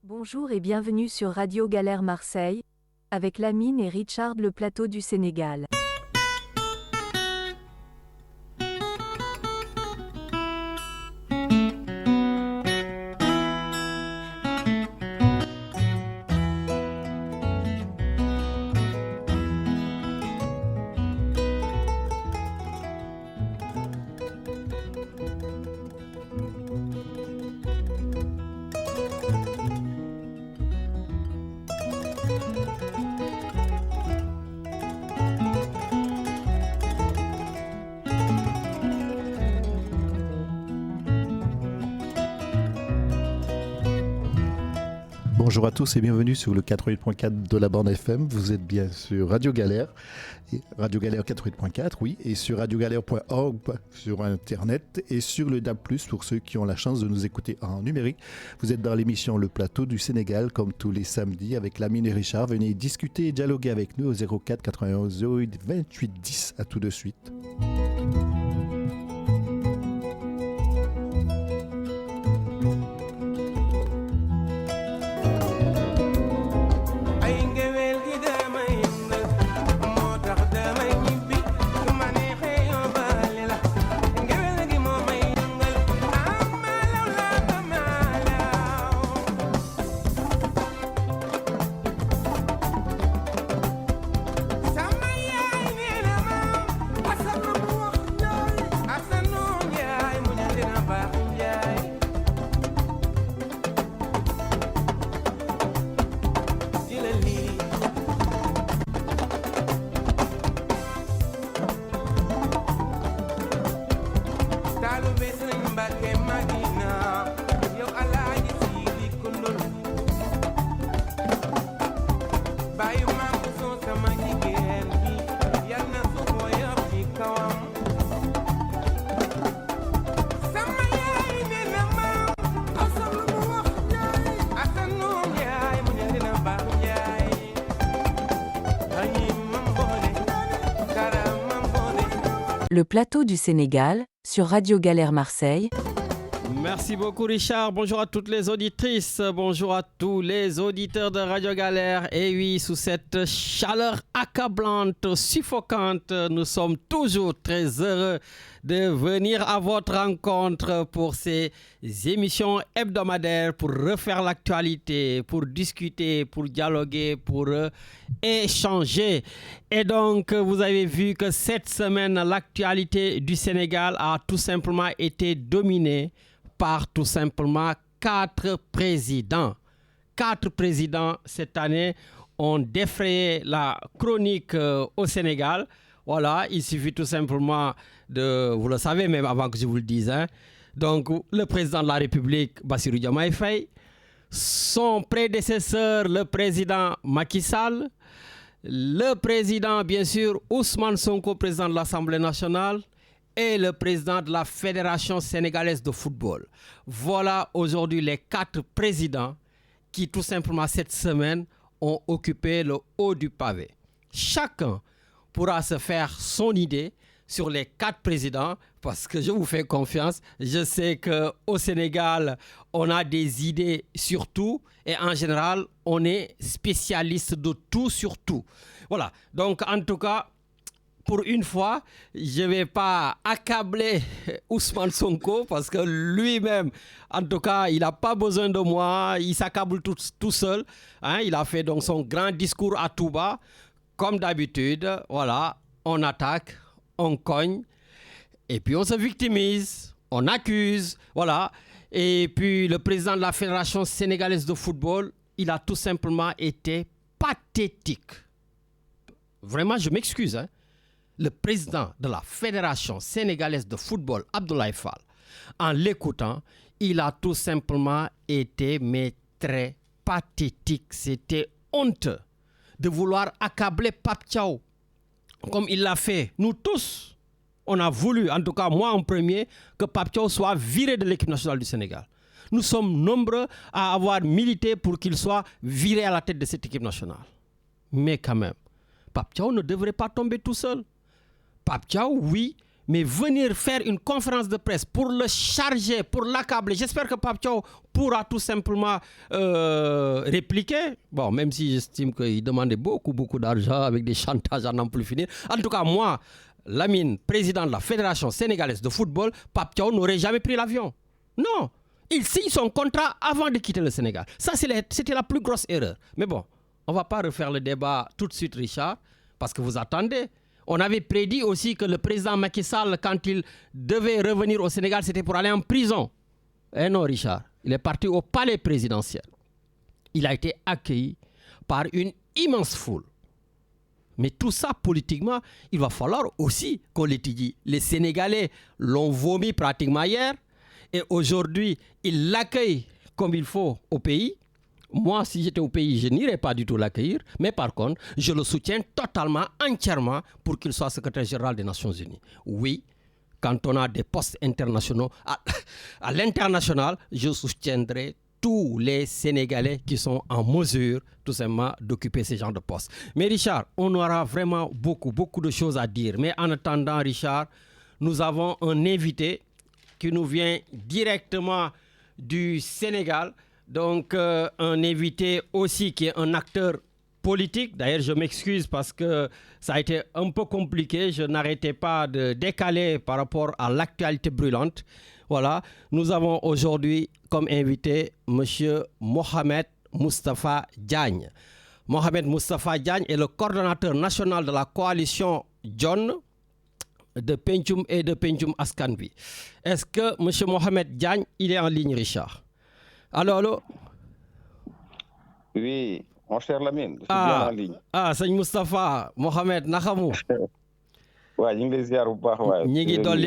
Bonjour et bienvenue sur Radio Galère Marseille, avec Lamine et Richard le plateau du Sénégal. Bonjour à tous et bienvenue sur le 88.4 de la bande FM. Vous êtes bien sur Radio Galère, Radio Galère 88.4, oui, et sur radiogalère.org sur Internet et sur le DAB+, pour ceux qui ont la chance de nous écouter en numérique. Vous êtes dans l'émission Le Plateau du Sénégal, comme tous les samedis, avec Lamine et Richard. Venez discuter et dialoguer avec nous au 04 91 08 28 10. À tout de suite. Le plateau du Sénégal, sur Radio Galère Marseille. Merci beaucoup Richard, bonjour à toutes les auditrices, bonjour à tous les auditeurs de Radio Galère. Et oui, sous cette chaleur accablante, suffocante, nous sommes toujours très heureux de venir à votre rencontre pour ces émissions hebdomadaires, pour refaire l'actualité, pour discuter, pour dialoguer, pour échanger. Et donc, vous avez vu que cette semaine, l'actualité du Sénégal a tout simplement été dominée par tout simplement 4 présidents. 4 présidents cette année ont défrayé la chronique au Sénégal. Voilà, il suffit tout simplement de, vous le savez même avant que je vous le dise, hein. Donc le président de la République, Bassirou Diomaye Faye, son prédécesseur, le président Macky Sall, le président bien sûr Ousmane Sonko, président de l'Assemblée nationale, et le président de la Fédération sénégalaise de football. Voilà aujourd'hui les 4 présidents qui tout simplement cette semaine ont occupé le haut du pavé. Chacun pourra se faire son idée sur les 4 présidents parce que je vous fais confiance. Je sais qu'au Sénégal, on a des idées sur tout et en général, on est spécialiste de tout sur tout. Voilà, donc en tout cas, pour une fois, je ne vais pas accabler Ousmane Sonko parce que lui-même, en tout cas, il n'a pas besoin de moi. Il s'accable tout seul. Hein, il a fait donc son grand discours à tout bas. Comme d'habitude, voilà, on attaque, on cogne, et puis on se victimise, on accuse, voilà. Et puis le président de la Fédération sénégalaise de football, il a tout simplement été pathétique. Vraiment, je m'excuse, hein. Le président de la Fédération sénégalaise de football, Abdoulaye Fall, en l'écoutant, il a tout simplement été mais très pathétique. C'était honteux de vouloir accabler Pape Thiaw comme il l'a fait. Nous tous, on a voulu, en tout cas moi en premier, que Pape Thiaw soit viré de l'équipe nationale du Sénégal. Nous sommes nombreux à avoir milité pour qu'il soit viré à la tête de cette équipe nationale. Mais quand même, Pape Thiaw ne devrait pas tomber tout seul. Pape Thiaw, oui, Mais venir faire une conférence de presse pour le charger, pour l'accabler, j'espère que Pape Thiaw pourra tout simplement répliquer. Bon, même si j'estime qu'il demandait beaucoup d'argent avec des chantages à n'en plus finir. En tout cas, moi, Lamine, président de la Fédération sénégalaise de football, Pape Thiaw n'aurait jamais pris l'avion. Non, il signe son contrat avant de quitter le Sénégal. Ça, c'était la plus grosse erreur. Mais bon, on ne va pas refaire le débat tout de suite, Richard, parce que vous attendez. On avait prédit aussi que le président Macky Sall, quand il devait revenir au Sénégal, c'était pour aller en prison. Eh non, Richard, il est parti au palais présidentiel. Il a été accueilli par une immense foule. Mais tout ça, politiquement, il va falloir aussi qu'on l'étudie. Les Sénégalais l'ont vomi pratiquement hier. Et aujourd'hui, ils l'accueillent comme il faut au pays. Moi, si j'étais au pays, je n'irais pas du tout l'accueillir. Mais par contre, je le soutiens totalement, entièrement, pour qu'il soit secrétaire général des Nations Unies. Oui, quand on a des postes internationaux, à l'international, je soutiendrai tous les Sénégalais qui sont en mesure, tout simplement, d'occuper ce genre de postes. Mais Richard, on aura vraiment beaucoup de choses à dire. Mais en attendant, Richard, nous avons un invité qui nous vient directement du Sénégal. Donc, un invité aussi qui est un acteur politique. D'ailleurs, je m'excuse parce que ça a été un peu compliqué. Je n'arrêtais pas de décaler par rapport à l'actualité brûlante. Voilà, nous avons aujourd'hui comme invité M. Mohamed Moustapha Diagne. Mohamed Moustapha Diagne est le coordonnateur national de la coalition John de Pencum et de Pencum Askanbi. Est-ce que M. Mohamed Diagne, il est en ligne, Richard? Allô? Oui, mon cher Lamine, je suis bien en ligne. C'est Moustapha, Mohamed, Nakamou. Ouais, les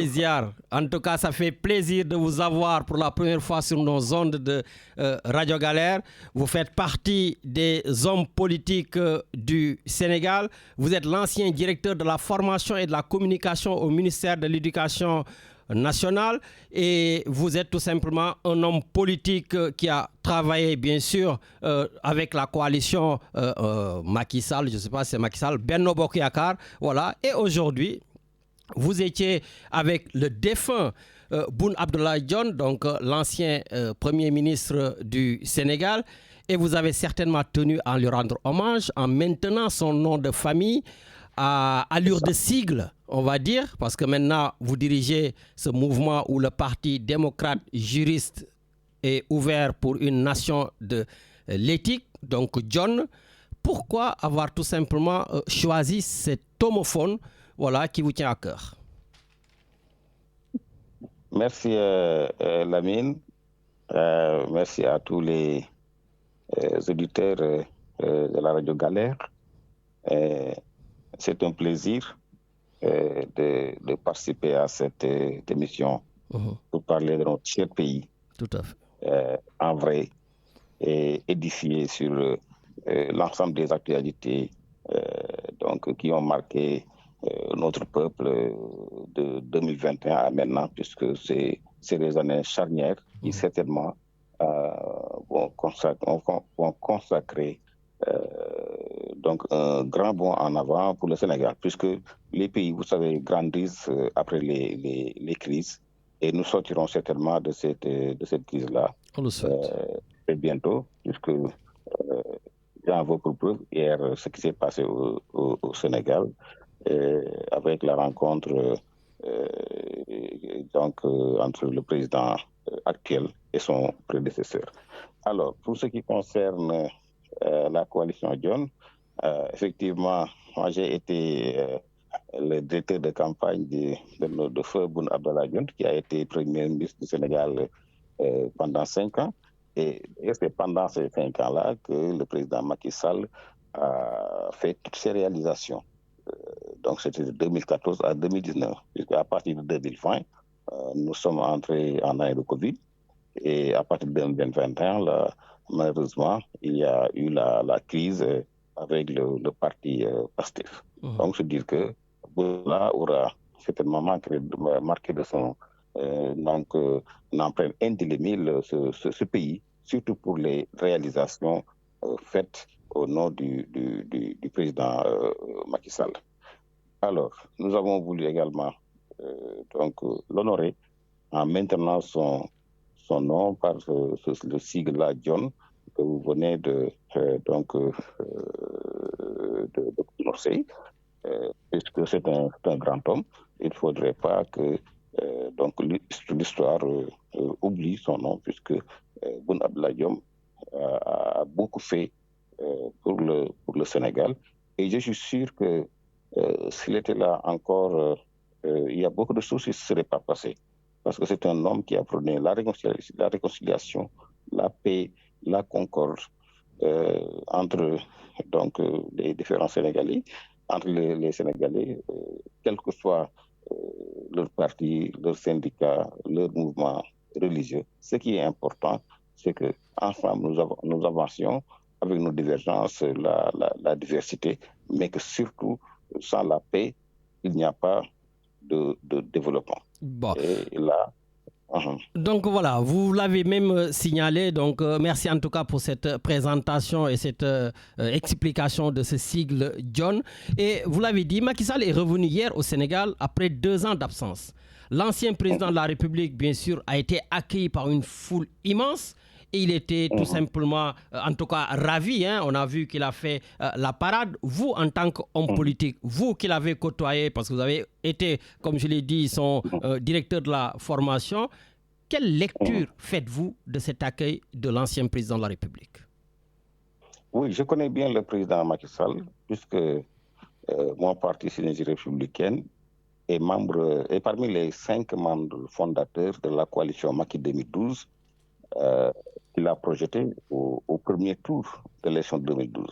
ziar. En tout cas, ça fait plaisir de vous avoir pour la première fois sur nos ondes de Radio Galère. Vous faites partie des hommes politiques du Sénégal. Vous êtes l'ancien directeur de la formation et de la communication au ministère de l'Éducation nationale et vous êtes tout simplement un homme politique qui a travaillé bien sûr avec la coalition Macky Sall, je ne sais pas si c'est Macky Sall, Benno Bokk Yakaar, voilà. Et aujourd'hui, vous étiez avec le défunt Boun Abdallah Dionne, donc l'ancien premier ministre du Sénégal, et vous avez certainement tenu à lui rendre hommage en maintenant son nom de famille à allure de sigle, on va dire, parce que maintenant vous dirigez ce mouvement où le Parti démocrate juriste est ouvert pour une nation de l'éthique, donc John. Pourquoi avoir tout simplement choisi cet homophone, voilà, qui vous tient à cœur? Merci Lamine, merci à tous les auditeurs de la Radio Galère. C'est un plaisir de participer à cette émission pour parler de notre cher pays. Tout à fait. En vrai, et édifié sur l'ensemble des actualités donc, qui ont marqué notre peuple de 2021 à maintenant, puisque c'est des années charnières qui certainement vont consacrer donc un grand bond en avant pour le Sénégal, puisque les pays, vous savez, grandissent après les crises, et nous sortirons certainement de cette crise-là très bientôt, puisque j'en veux pour preuve hier ce qui s'est passé au Sénégal, avec la rencontre donc, entre le président actuel et son prédécesseur. Alors, pour ce qui concerne la coalition John, effectivement, moi j'ai été le directeur de campagne de feu Boun Abdallah Dionne, qui a été premier ministre du Sénégal pendant 5 ans. Et c'est pendant ces 5 ans-là que le président Macky Sall a fait toutes ses réalisations. Donc c'était de 2014 à 2019, puisqu'à partir de 2020, nous sommes entrés en année de Covid. Et à partir de 2021, là, malheureusement, il y a eu la crise avec le parti PASTEF. Donc, je veux dire que Bouna aura certainement marqué de son une empreinte indélébile ce pays, surtout pour les réalisations faites au nom du président Macky Sall. Alors, nous avons voulu également l'honorer en maintenant son nom par le sigle-là, John, que vous venez de prononcer, puisque c'est un grand homme. Il ne faudrait pas que l'histoire oublie son nom, puisque Boun Abdallah Dionne a beaucoup fait pour le Sénégal. Et je suis sûr que s'il était là encore, il y a beaucoup de choses qui ne se seraient pas passées. Parce que c'est un homme qui a prôné la réconciliation, la paix, la concorde entre les différents Sénégalais, entre les Sénégalais, quel que soit leur parti, leur syndicat, leur mouvement religieux. Ce qui est important, c'est qu'ensemble, nous avancions avec nos divergences, la diversité, mais que surtout, sans la paix, il n'y a pas de développement. Bon. Et là, donc voilà, vous l'avez même signalé, donc merci en tout cas pour cette présentation et cette explication de ce sigle John. Et vous l'avez dit, Macky Sall est revenu hier au Sénégal après 2 ans d'absence. L'ancien président de la République, bien sûr, a été accueilli par une foule immense. Et il était tout simplement, en tout cas, ravi. On a vu qu'il a fait la parade. Vous, en tant qu'homme politique, vous qui l'avez côtoyé, parce que vous avez été, comme je l'ai dit, son directeur de la formation, quelle lecture faites-vous de cet accueil de l'ancien président de la République? Oui, je connais bien le président Macky Sall, puisque mon parti Synergie républicaine est parmi les 5 membres fondateurs de la coalition Macky 2012. Il a projeté au premier tour de l'élection de 2012.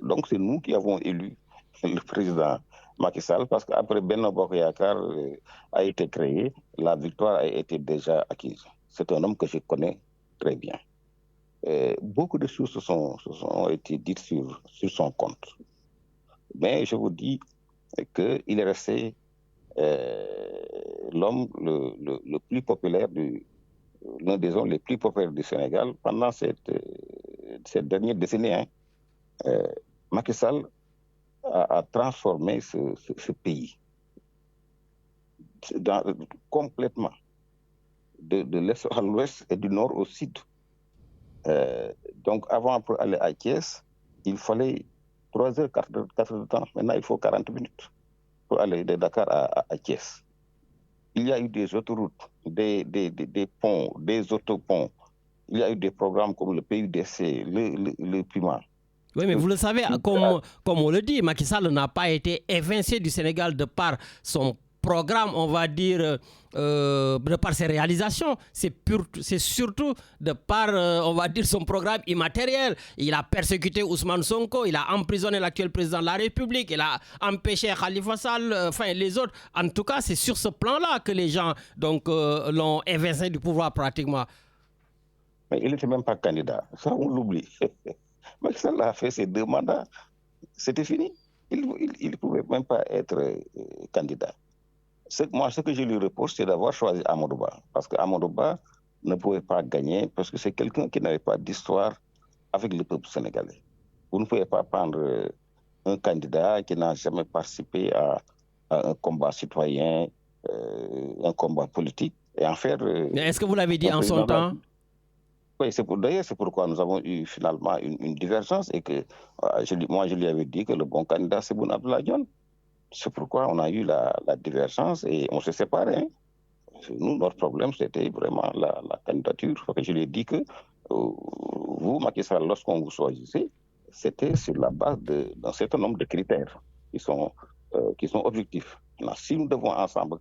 Donc, c'est nous qui avons élu le président Macky Sall, parce qu'après Benno Bokk Yakaar a été créé, la victoire a été déjà acquise. C'est un homme que je connais très bien. Beaucoup de choses se sont été dites sur son compte. Mais je vous dis qu'il est resté l'homme le plus populaire l'un des hommes les plus populaires du Sénégal pendant cette dernière décennie. Macky Sall a transformé ce pays complètement, de l'est à l'ouest et du nord au sud. Donc avant, pour aller à Thiès, il fallait 3 heures, 4 heures de temps. Maintenant, il faut 40 minutes pour aller de Dakar à Thiès. Il y a eu des autoroutes, des ponts, des autoponts. Il y a eu des programmes comme le PUDC, le PUMA. Oui, mais vous le savez, comme on le dit, Macky Sall n'a pas été évincé du Sénégal de par son programme, on va dire, de par ses réalisations. C'est surtout de par, on va dire, son programme immatériel. Il a persécuté Ousmane Sonko, il a emprisonné l'actuel président de la République, il a empêché Khalifa Sall, enfin les autres. En tout cas, c'est sur ce plan-là que les gens l'ont évincé du pouvoir pratiquement. Mais il n'était même pas candidat. Ça, on l'oublie. Macky Sall a fait ses 2 mandats. C'était fini. Il ne pouvait même pas être candidat. Moi, ce que je lui reproche, c'est d'avoir choisi Amadou Ba. Parce qu'Amadou Ba ne pouvait pas gagner, parce que c'est quelqu'un qui n'avait pas d'histoire avec le peuple sénégalais. Vous ne pouvez pas prendre un candidat qui n'a jamais participé à un combat citoyen, un combat politique, et en faire... Mais est-ce que vous l'avez dit en son temps? Oui, d'ailleurs, c'est pourquoi nous avons eu finalement une divergence, et que je lui avais dit que le bon candidat, c'est Boun Abdallah Dionne. C'est pourquoi on a eu la divergence et on s'est séparés. Nous, notre problème, c'était vraiment la candidature. Je lui ai dit que vous, Macky Sall, lorsqu'on vous choisissait, c'était sur la base d'un certain nombre de critères qui sont objectifs. Maintenant, si nous devons ensemble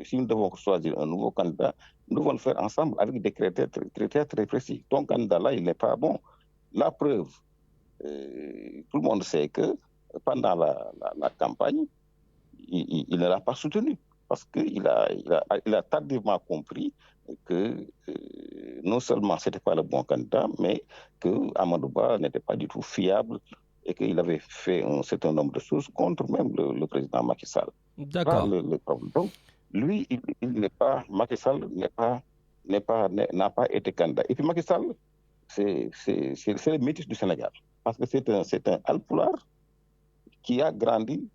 si nous devons choisir un nouveau candidat, nous devons le faire ensemble avec des critères très précis. Ton candidat-là, il n'est pas bon. La preuve, tout le monde sait que pendant la campagne, il ne l'a pas soutenu parce qu'il a tardivement compris que non seulement ce n'était pas le bon candidat, mais que Amadou Ba n'était pas du tout fiable et qu'il avait fait un certain nombre de choses contre même le président Macky Sall. D'accord. Donc, lui, Macky Sall n'a pas été candidat. Et puis Macky Sall, c'est le métis du Sénégal parce que c'est un Alpulaar qui a grandi,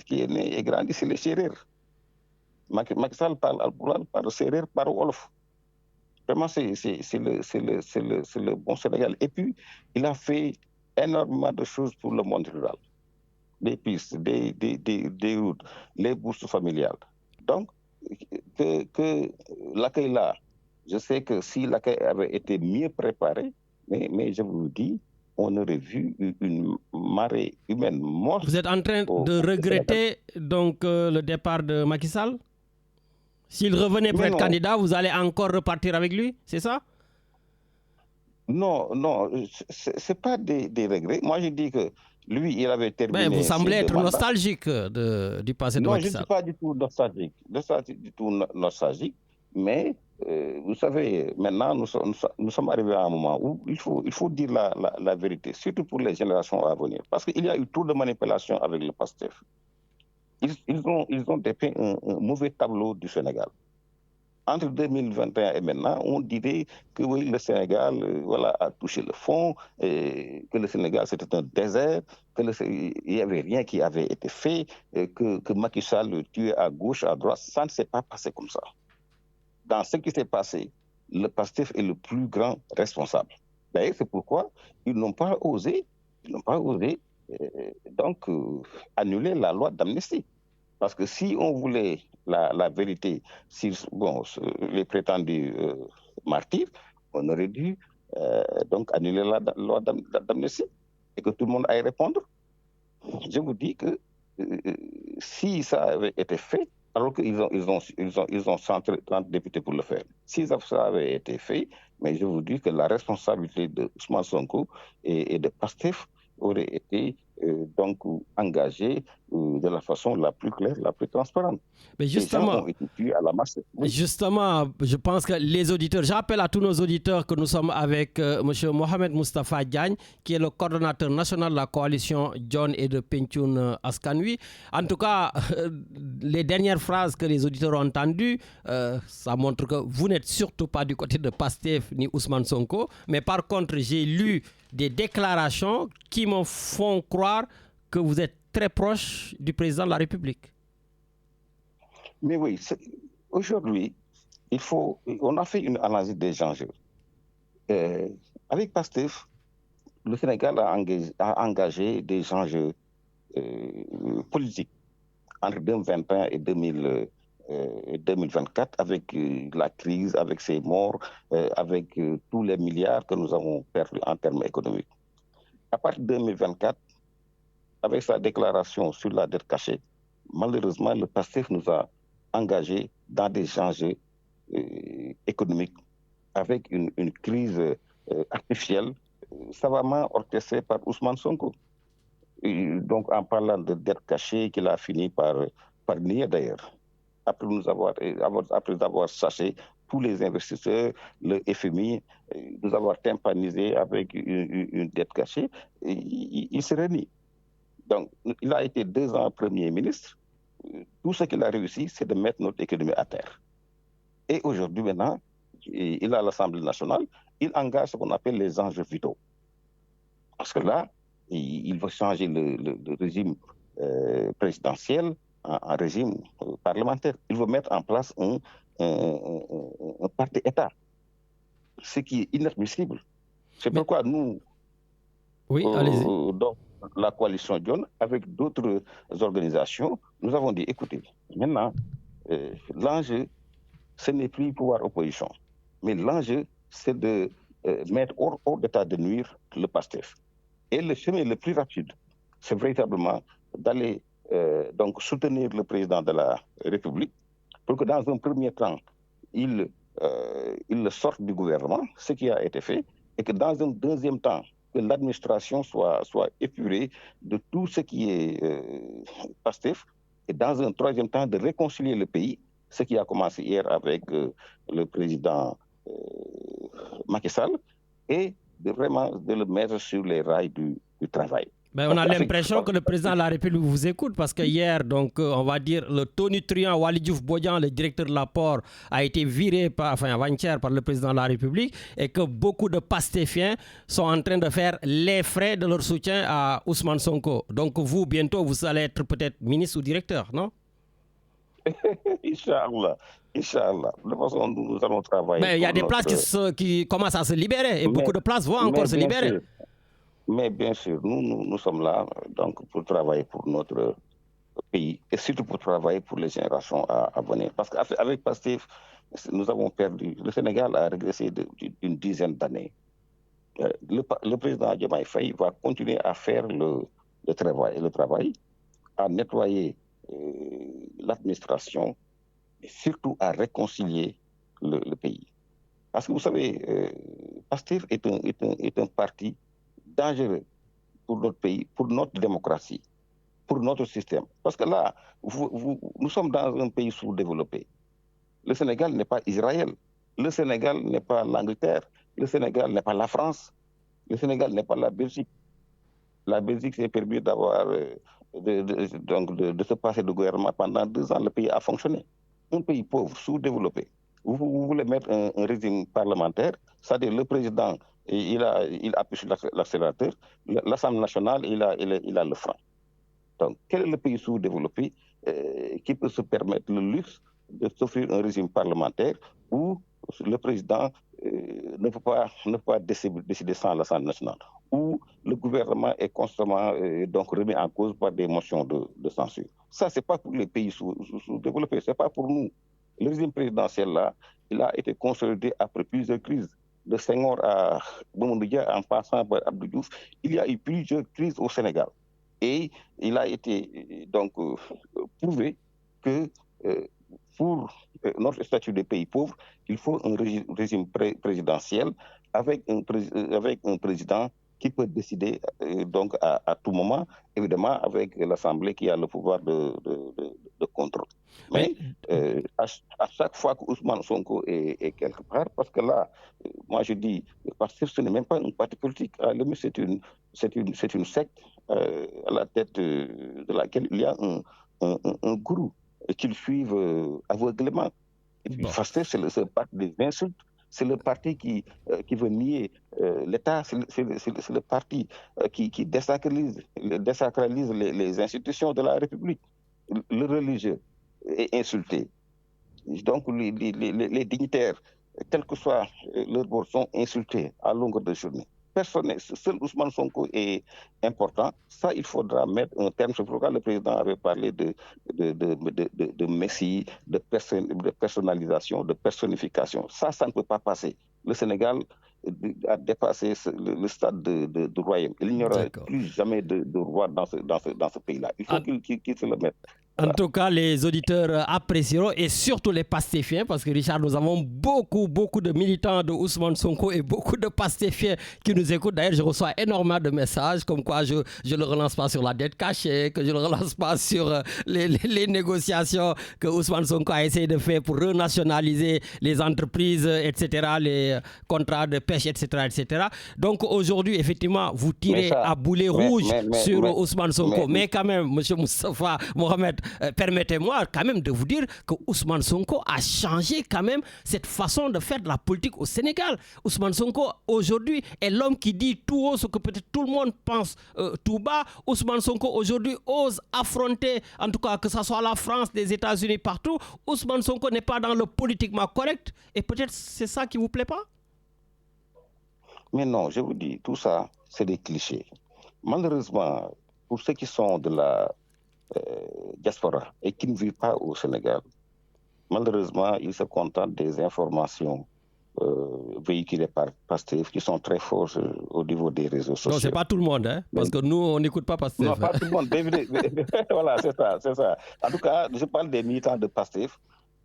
qui est né et grandi, c'est les Chérères. Macky Sall parle alpulaar, parle séeréer, parle wolof. Vraiment, c'est le bon Sénégal. Et puis, il a fait énormément de choses pour le monde rural. Des pistes, des routes, les bourses familiales. Donc, que l'accueil là, je sais que si l'accueil avait été mieux préparé, mais je vous le dis, on aurait vu une marée humaine morte. Vous êtes en train de regretter donc le départ de Macky Sall? S'il revenait pour être candidat, vous allez encore repartir avec lui, c'est ça? Non, c'est pas des regrets. Moi, je dis que lui, il avait terminé. Mais vous semblez être nostalgique du passé de Macky Sall. Non, je ne suis pas du tout nostalgique. Mais vous savez, maintenant, nous sommes arrivés à un moment où il faut dire la vérité, surtout pour les générations à venir. Parce qu'il y a eu trop de manipulations avec le PASTEF. Ils ont dépeint un mauvais tableau du Sénégal. Entre 2021 et maintenant, on dirait que oui, le Sénégal a touché le fond, que le Sénégal c'était un désert, qu'il n'y avait rien qui avait été fait, que Macky Sall le tuait à gauche, à droite. Ça ne s'est pas passé comme ça. Dans ce qui s'est passé, le PASTEF est le plus grand responsable. D'ailleurs, c'est pourquoi ils n'ont pas osé annuler la loi d'amnistie. Parce que si on voulait la vérité sur les prétendus martyrs, on aurait dû annuler la loi d'amnistie et que tout le monde aille répondre. Je vous dis que si ça avait été fait, alors qu'ils ont 130 députés pour le faire. Si ça avait été fait, mais je vous dis que la responsabilité de Ousmane Sonko et de PASTEF aurait été engagée de la façon la plus claire, la plus transparente. Mais justement, je pense que les auditeurs, j'appelle à tous nos auditeurs que nous sommes avec M. Mohamed Moustapha Diagne, qui est le coordonnateur national de la coalition John et de Pencun Askanui. En tout cas, les dernières phrases que les auditeurs ont entendues, ça montre que vous n'êtes surtout pas du côté de PASTEF ni Ousmane Sonko, mais par contre, j'ai lu des déclarations qui me font croire que vous êtes très proche du président de la République. Mais oui, aujourd'hui, on a fait une analyse des enjeux. Avec PASTEF, le Sénégal a engagé des enjeux politiques entre 2021 et 2024 avec la crise, avec ses morts, avec tous les milliards que nous avons perdus en termes économiques. À partir de 2024, avec sa déclaration sur la dette cachée, malheureusement, le PASTEF nous a engagés dans des enjeux économiques avec une crise artificielle savamment orchestrée par Ousmane Sonko. Et donc, en parlant de dette cachée qu'il a fini par nier d'ailleurs, après avoir chassé tous les investisseurs, le FMI, nous avoir tympanisé avec une dette cachée, il se renie. Donc, il a été 2 ans Premier ministre. Tout ce qu'il a réussi, c'est de mettre notre économie à terre. Et aujourd'hui, maintenant, il a l'Assemblée nationale, il engage ce qu'on appelle les enjeux vitaux. Parce que là, il veut changer le régime présidentiel en régime parlementaire. Il veut mettre en place un parti-État, ce qui est inadmissible. C'est pourquoi nous, dans la coalition John, avec d'autres organisations, nous avons dit, écoutez, maintenant, l'enjeu, ce n'est plus pouvoir opposition, mais l'enjeu, c'est de mettre hors d'état de nuire le PASTEF. Et le chemin le plus rapide, c'est véritablement d'aller soutenir le président de la République pour que dans un premier temps, il sorte du gouvernement, ce qui a été fait, et que dans un deuxième temps, que l'administration soit épurée de tout ce qui est PASTEF, et dans un troisième temps, de réconcilier le pays, ce qui a commencé hier avec le président Macky Sall, et de le mettre sur les rails du travail. Ben, on a l'impression que le président de la République vous écoute parce que hier, on va dire, le tonitruant Waly Diouf Bodian, le directeur de l'apport, a été viré avant-hier par le président de la République et que beaucoup de pastéfiens sont en train de faire les frais de leur soutien à Ousmane Sonko. Donc vous, bientôt, vous allez être peut-être ministre ou directeur, non? Inch'Allah. Inch'Allah. De toute façon, nous allons travailler. Mais il y a des places qui commencent à se libérer et beaucoup de places vont encore se libérer. Sûr, mais bien sûr, nous sommes là donc, pour travailler pour notre pays et surtout pour travailler pour les générations à venir. Parce qu'avec PASTEF, nous avons perdu. Le Sénégal a régressé d'une dizaine d'années. Le président Diomaye Faye va continuer à faire le travail, à nettoyer l'administration et surtout à réconcilier le pays. Parce que vous savez, PASTEF est un parti dangereux pour notre pays, pour notre démocratie, pour notre système. Parce que là, nous sommes dans un pays sous-développé. Le Sénégal n'est pas Israël. Le Sénégal n'est pas l'Angleterre. Le Sénégal n'est pas la France. Le Sénégal n'est pas la Belgique. La Belgique s'est permis d'avoir, de se passer de gouvernement pendant 2 ans. Le pays a fonctionné. Un pays pauvre, sous-développé. Vous voulez mettre un régime parlementaire, c'est-à-dire le président, il appuie sur l'accélérateur, l'Assemblée nationale, il a le frein. Donc, quel est le pays sous-développé qui peut se permettre le luxe de s'offrir un régime parlementaire où le président ne peut pas décider sans l'Assemblée nationale, où le gouvernement est constamment remis en cause par des motions de censure. Ça, ce n'est pas pour les pays sous-développés, ce n'est pas pour nous. Le régime présidentiel, là, il a été consolidé après plusieurs crises. De Senghor à Mamadou Dia en passant par Abdou Diouf, il y a eu plusieurs crises au Sénégal. Et il a été donc prouvé que pour notre statut de pays pauvre, il faut un régime présidentiel avec un président qui peut décider donc à tout moment, évidemment avec l'Assemblée qui a le pouvoir de contrôle. Mais à chaque fois que Ousmane Sonko est quelque part, parce que là, moi je dis, parce que ce n'est même pas un parti politique, c'est une secte à la tête de laquelle il y a un gourou qu'ils suivent aveuglément. Parce que c'est le parti des insultes, c'est le parti qui veut nier l'État, c'est le parti qui désacralise les institutions de la République. Le religieux est insulté. Donc les dignitaires, quel que soit leur bord, sont insultés à longueur de journée. Seul Ousmane Sonko est important. Ça, il faudra mettre un terme. C'est pourquoi le président avait parlé de messie, de personnalisation, de personnification. Ça ne peut pas passer. Le Sénégal a dépassé le stade de royaume. Il n'y aura plus jamais de roi dans ce pays-là. Il faut qu'il se le mette. En tout cas, les auditeurs apprécieront et surtout les pastéfiens parce que Richard, nous avons beaucoup de militants de Ousmane Sonko et beaucoup de pastéfiens qui nous écoutent. D'ailleurs, je reçois énormément de messages comme quoi je ne le relance pas sur la dette cachée, que je ne le relance pas sur les négociations que Ousmane Sonko a essayé de faire pour renationaliser les entreprises, etc., les contrats de pêche, etc. Donc aujourd'hui, effectivement, vous tirez à boulet rouge sur Ousmane Sonko. Mais quand même, M. Moustapha Mohamed, permettez-moi quand même de vous dire que Ousmane Sonko a changé quand même cette façon de faire de la politique au Sénégal. Ousmane Sonko aujourd'hui est l'homme qui dit tout haut ce que peut-être tout le monde pense tout bas. Ousmane Sonko aujourd'hui ose affronter, en tout cas que ce soit la France, les États-Unis, partout. Ousmane Sonko n'est pas dans le politiquement correct et peut-être c'est ça qui ne vous plaît pas? Mais non, je vous dis, tout ça, c'est des clichés. Malheureusement, pour ceux qui sont de la diaspora et qui ne vivent pas au Sénégal, malheureusement, ils se contentent des informations véhiculées par PASTEF qui sont très fausses au niveau des réseaux sociaux. Non, c'est pas tout le monde, hein, parce que nous, on n'écoute pas PASTEF. Non, pas tout le monde. Voilà, c'est ça. En tout cas, je parle des militants de PASTEF,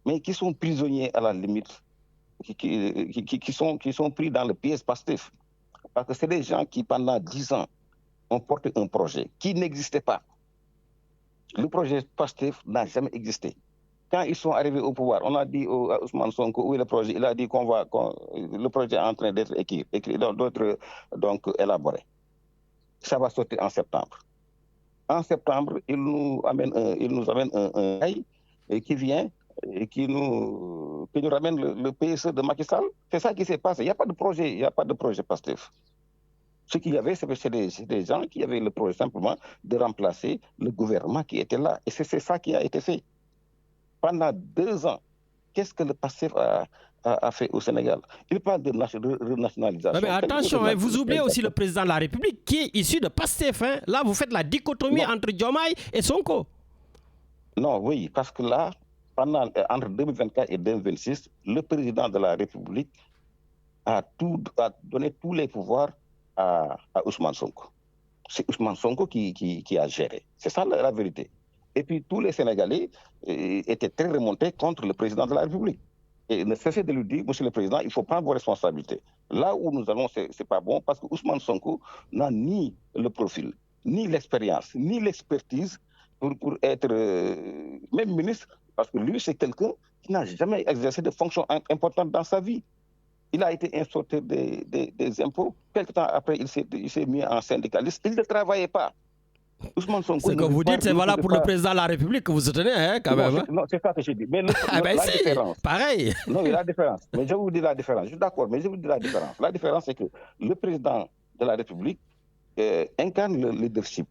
mais qui sont prisonniers à la limite, qui sont pris dans le piège PASTEF. Parce que c'est des gens qui, pendant 10 ans, ont porté un projet qui n'existait pas. Le projet PASTEF n'a jamais existé. Quand ils sont arrivés au pouvoir, on a dit à Ousmane Sonko, où est le projet? Il a dit le projet est en train d'être écrit donc élaboré. Ça va sortir en septembre. En septembre, il nous amène un rail qui vient et qui nous ramène le PSE de Macky Sall. C'est ça qui s'est passé. Il n'y a pas de projet PASTEF. Ce qu'il y avait, c'est des gens qui avaient le projet simplement de remplacer le gouvernement qui était là. Et c'est ça qui a été fait. Pendant 2 ans, qu'est-ce que le PASTEF a fait au Sénégal? Il parle de renationalisation. Mais attention, vous oubliez aussi le président de la République qui est issu de PASTEF. Là, vous faites la dichotomie entre Diomaye et Sonko. Non, oui, parce que là, entre 2024 et 2026, le président de la République a donné tous les pouvoirs à Ousmane Sonko. C'est Ousmane Sonko qui a géré. C'est ça la vérité. Et puis tous les Sénégalais étaient très remontés contre le président de la République. Et ne cessez de lui dire, monsieur le président, il faut prendre vos responsabilités. Là où nous allons, c'est pas bon, parce que Ousmane Sonko n'a ni le profil, ni l'expérience, ni l'expertise pour être même ministre, parce que lui, c'est quelqu'un qui n'a jamais exercé de fonction importante dans sa vie. Il a été inspecteur des impôts. Quelque temps après, il s'est mis en syndicaliste. Il ne travaillait pas. Ousmane Sonko, ce que vous dites, c'est valable pour le président de la République que vous soutenez, quand même. Non, c'est ça que je dis. Mais la différence. Pareil. Non, il y a la différence. Mais je vous dis la différence. Je suis d'accord, mais je vous dis la différence. La différence, c'est que le président de la République incarne le leadership.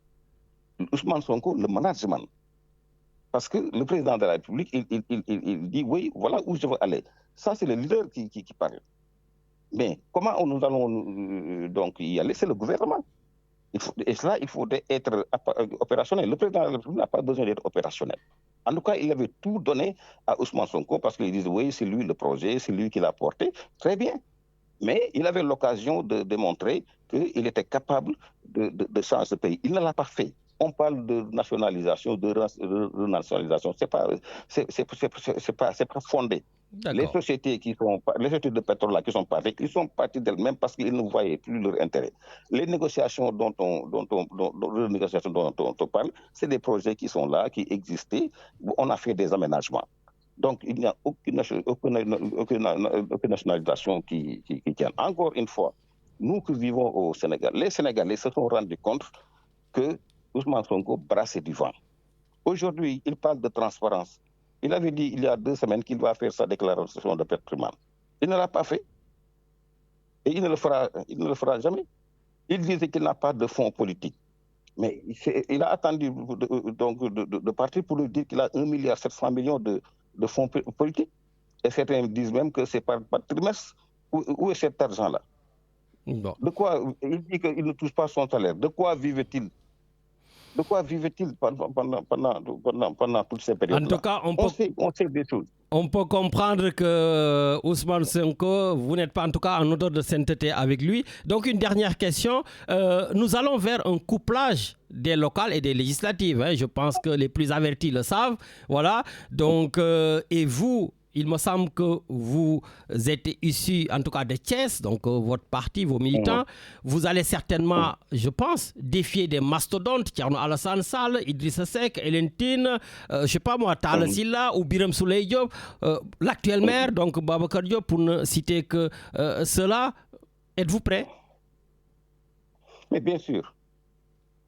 Ousmane Sonko, le management. Parce que le président de la République, il dit oui, voilà où je veux aller. Ça, c'est le leader qui parle. Mais comment nous allons donc y aller? C'est le gouvernement. Et cela, il faudrait être opérationnel. Le président de la République n'a pas besoin d'être opérationnel. En tout cas, il avait tout donné à Ousmane Sonko parce qu'il disait oui, c'est lui le projet, c'est lui qui l'a porté. Très bien. Mais il avait l'occasion de démontrer qu'il était capable de changer ce pays. Il ne l'a pas fait. On parle de nationalisation, de renationalisation. C'est pas fondé. Les sociétés de pétrole là, qui sont parties, ils sont partis d'elles-mêmes parce qu'ils ne voyaient plus leur intérêt. Les négociations dont on parle, c'est des projets qui sont là, qui existaient. On a fait des aménagements. Donc, il n'y a aucune nationalisation qui tient. Encore une fois, nous qui vivons au Sénégal, les Sénégalais se sont rendus compte que Ousmane Sonko brassait du vent. Aujourd'hui, il parle de transparence. Il avait dit il y a 2 semaines qu'il va faire sa déclaration de patrimoine. Il ne l'a pas fait. Et il ne le fera jamais. Il disait qu'il n'a pas de fonds politiques. Mais il a attendu de partir pour lui dire qu'il a 1,7 milliard de fonds politiques. Et certains disent même que c'est par trimestre. Où est cet argent-là? Bon. De quoi il dit qu'il ne touche pas son salaire. De quoi vivait-il? De quoi vivait-il pendant toutes ces périodes-là? En tout cas, on sait des choses. On peut comprendre que Ousmane Sonko, vous n'êtes pas en tout cas en odeur de sainteté avec lui. Donc une dernière question. Nous allons vers un couplage des locales et des législatives. Je pense que les plus avertis le savent. Voilà. Donc, et vous, il me semble que vous êtes issu, en tout cas de Thiès, donc votre parti, vos militants, vous allez certainement, je pense, défier des mastodontes, Thierno Alassane Sall, Idrissa Seck, Hélène Tine, je ne sais pas moi, Talla Sylla ou Birame Souleye Diop, l'actuel maire, donc Babacar Diop, pour ne citer que cela. Êtes-vous prêt? Mais bien sûr.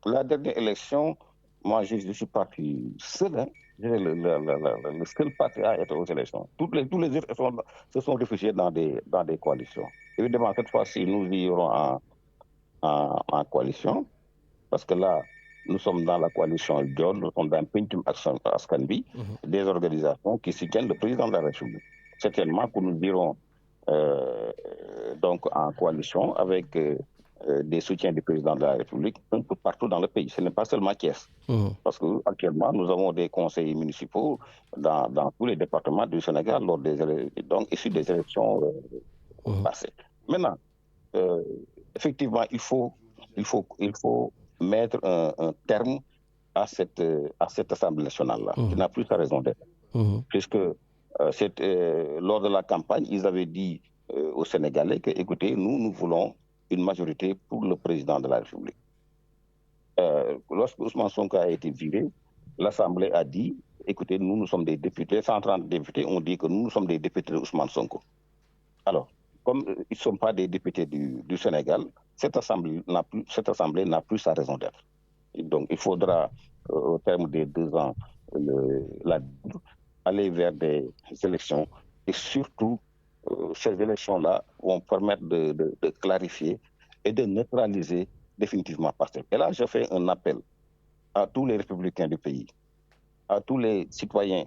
La dernière élection, moi je suis parti seul, le seul parti à être aux élections. Tous les autres se sont réfugiés dans des coalitions. Évidemment, cette fois-ci, nous irons en coalition, parce que là, nous sommes dans la coalition John, nous sommes dans Pencum Askanbi, des organisations qui soutiennent le président de la République. Certainement que nous irons donc en coalition avec des soutiens du président de la République un peu partout dans le pays. Ce n'est pas seulement Thiès. Parce qu'actuellement, nous avons des conseillers municipaux dans tous les départements du Sénégal, donc issus des élections passées. Maintenant, effectivement, il faut mettre un terme à cette Assemblée nationale-là, qui n'a plus sa raison d'être. Puisque lors de la campagne, ils avaient dit aux Sénégalais que, écoutez, nous voulons une majorité pour le président de la République. Lorsque Ousmane Sonko a été viré, l'Assemblée a dit, écoutez, nous sommes des députés, 130 députés ont dit que nous sommes des députés de Ousmane Sonko. Alors, comme ils ne sont pas des députés du Sénégal, cette Assemblée n'a plus sa raison d'être. Donc, il faudra, au terme des 2 ans, aller vers des élections et surtout, ces élections-là vont permettre de clarifier et de neutraliser définitivement PASTEF. Et là, je fais un appel à tous les républicains du pays, à tous les citoyens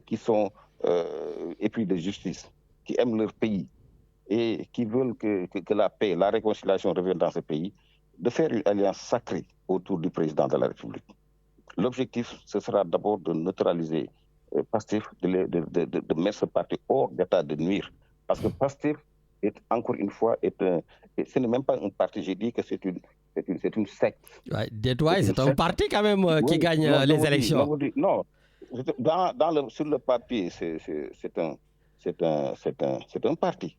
qui sont épris de justice, qui aiment leur pays et qui veulent que la paix, la réconciliation reviennent dans ce pays, de faire une alliance sacrée autour du président de la République. L'objectif, ce sera d'abord de neutraliser Pastef, de mettre ce parti hors d'état de nuire. Parce que Pastef, encore une fois, ce n'est même pas un parti, j'ai dit que c'est une secte. Ouais, c'est un parti quand même qui gagne les élections. Non, sur le papier, c'est un parti.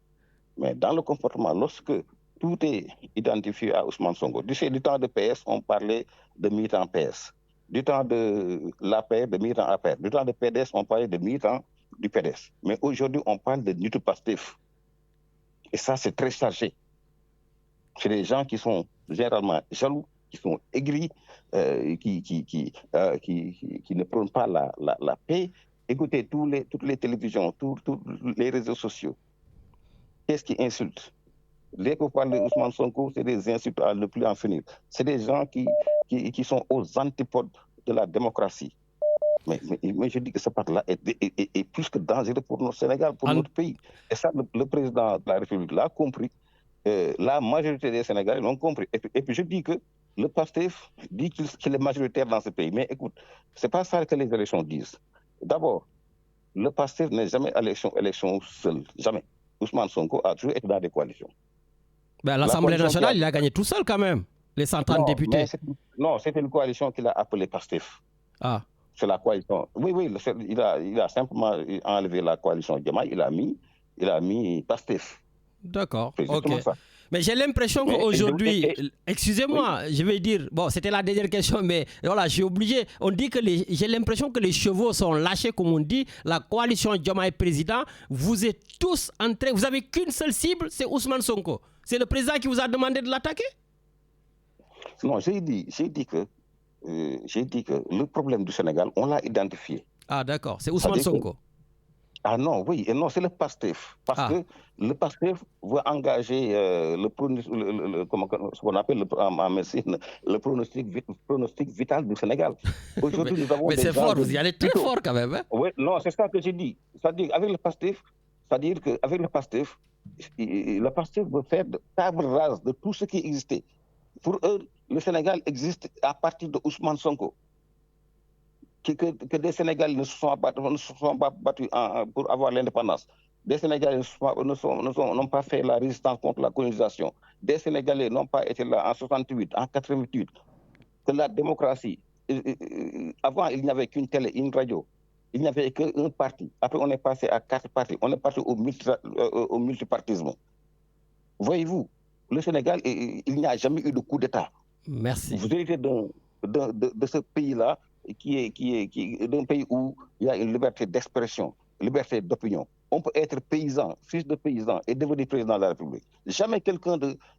Mais dans le comportement, lorsque tout est identifié à Ousmane Sonko, du temps de PS, on parlait de militants PS. Du temps de l'APR, de militants APR. Du temps de PDS, on parlait de militants du PDS. Mais aujourd'hui, on parle de Nutu Pastef. Et ça, c'est très chargé. C'est des gens qui sont généralement jaloux, qui sont aigris, qui ne prônent pas la paix. Écoutez, toutes les télévisions, tous les réseaux sociaux. Qu'est-ce qui insulte? Dès qu'on parle de Ousmane Sonko, c'est des insultes à ne plus en finir. C'est des gens qui sont aux antipodes de la démocratie. Mais je dis que ce parti-là est plus que dangereux pour notre Sénégal, pour notre pays. Et ça, le président de la République l'a compris. La majorité des Sénégalais l'ont compris. Et puis je dis que le PASTEF dit qu'il est majoritaire dans ce pays. Mais écoute, ce n'est pas ça que les élections disent. D'abord, le PASTEF n'est jamais élection seul. Jamais. Ousmane Sonko a toujours été dans des coalitions. Ben, l'Assemblée nationale, il a gagné tout seul quand même, les 130 députés. C'est une coalition qu'il a appelée PASTEF. Ah. C'est la coalition. Oui, il a simplement enlevé la coalition Diomaye, il a mis PASTEF. D'accord, ok. Ça. Mais j'ai l'impression qu'aujourd'hui, excusez-moi, oui. Je vais dire, bon, c'était la dernière question, mais voilà, j'ai obligé. On dit que j'ai l'impression que les chevaux sont lâchés, comme on dit. La coalition Diomaye président, vous êtes tous entrés, vous n'avez qu'une seule cible, c'est Ousmane Sonko. C'est le président qui vous a demandé de l'attaquer? Non, j'ai dit que le problème du Sénégal, on l'a identifié. Ah d'accord, c'est Ousmane Sonko. Ah non, oui, et non, c'est le PASTEF. Parce que le PASTEF veut engager ce qu'on appelle en médecine le pronostic vital du Sénégal. Aujourd'hui, nous avons mais c'est fort, vous y allez très fort quand même. Hein? Oui, non, c'est ça que j'ai dit. C'est-à-dire, avec le PASTEF, le PASTEF veut faire de table rase de tout ce qui existait. Pour eux, le Sénégal existe à partir de Ousmane Sonko. Que des Sénégalais ne se sont pas battus pour avoir l'indépendance. Des Sénégalais n'ont pas fait la résistance contre la colonisation. Des Sénégalais n'ont pas été là en 68, en 88. Que la démocratie, avant il n'y avait qu'une télé, une radio. Il n'y avait qu'un parti. Après on est passé à 4 partis. On est passé au multipartisme. Voyez-vous, le Sénégal, il n'y a jamais eu de coup d'État. Merci. Vous héritez de ce pays-là, qui est d'un pays où il y a une liberté d'expression, liberté d'opinion. On peut être paysan, fils de paysan et devenir président de la République. Jamais quelqu'un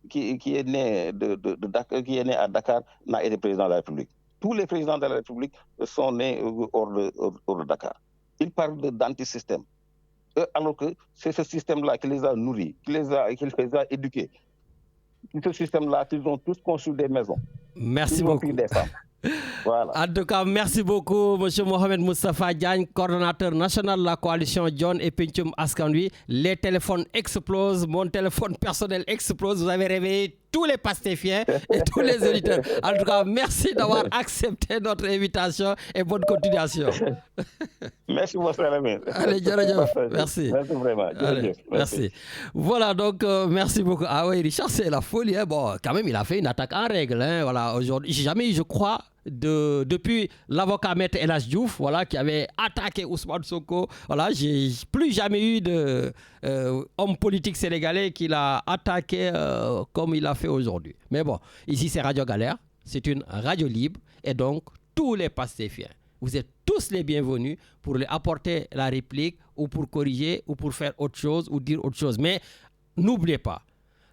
qui est né à Dakar n'a été président de la République. Tous les présidents de la République sont nés hors de Dakar. Ils parlent d'antisystème. Alors que c'est ce système-là qui les a nourris, qui les a éduqués. C'est ce système-là qu'ils ont tous construit des maisons. Merci beaucoup. Des femmes. Voilà. En tout cas, merci beaucoup, M. Mohamed Moustapha Diagne, coordonnateur national de la coalition John et Pencum Askanui. Les téléphones explosent, mon téléphone personnel explose. Vous avez réveillé tous les pastéfiens et tous les auditeurs. En tout cas, merci d'avoir accepté notre invitation et bonne continuation. Merci, mon frère ami. Allez, merci. Merci vraiment. Allez, merci. Voilà, donc, merci beaucoup. Ah oui, Richard, c'est la folie. Hein. Bon, quand même, il a fait une attaque en règle. Hein. Voilà, aujourd'hui, jamais, je crois, depuis l'avocat Maître El Hadji Diouf, voilà, qui avait attaqué Ousmane Sonko, voilà, j'ai plus jamais eu de homme politique sénégalais qui l'a attaqué comme il l'a fait aujourd'hui. Mais bon, ici c'est Radio Galère, c'est une radio libre et donc tous les pastéfiens, vous êtes tous les bienvenus pour leur apporter la réplique ou pour corriger ou pour faire autre chose ou dire autre chose. Mais n'oubliez pas,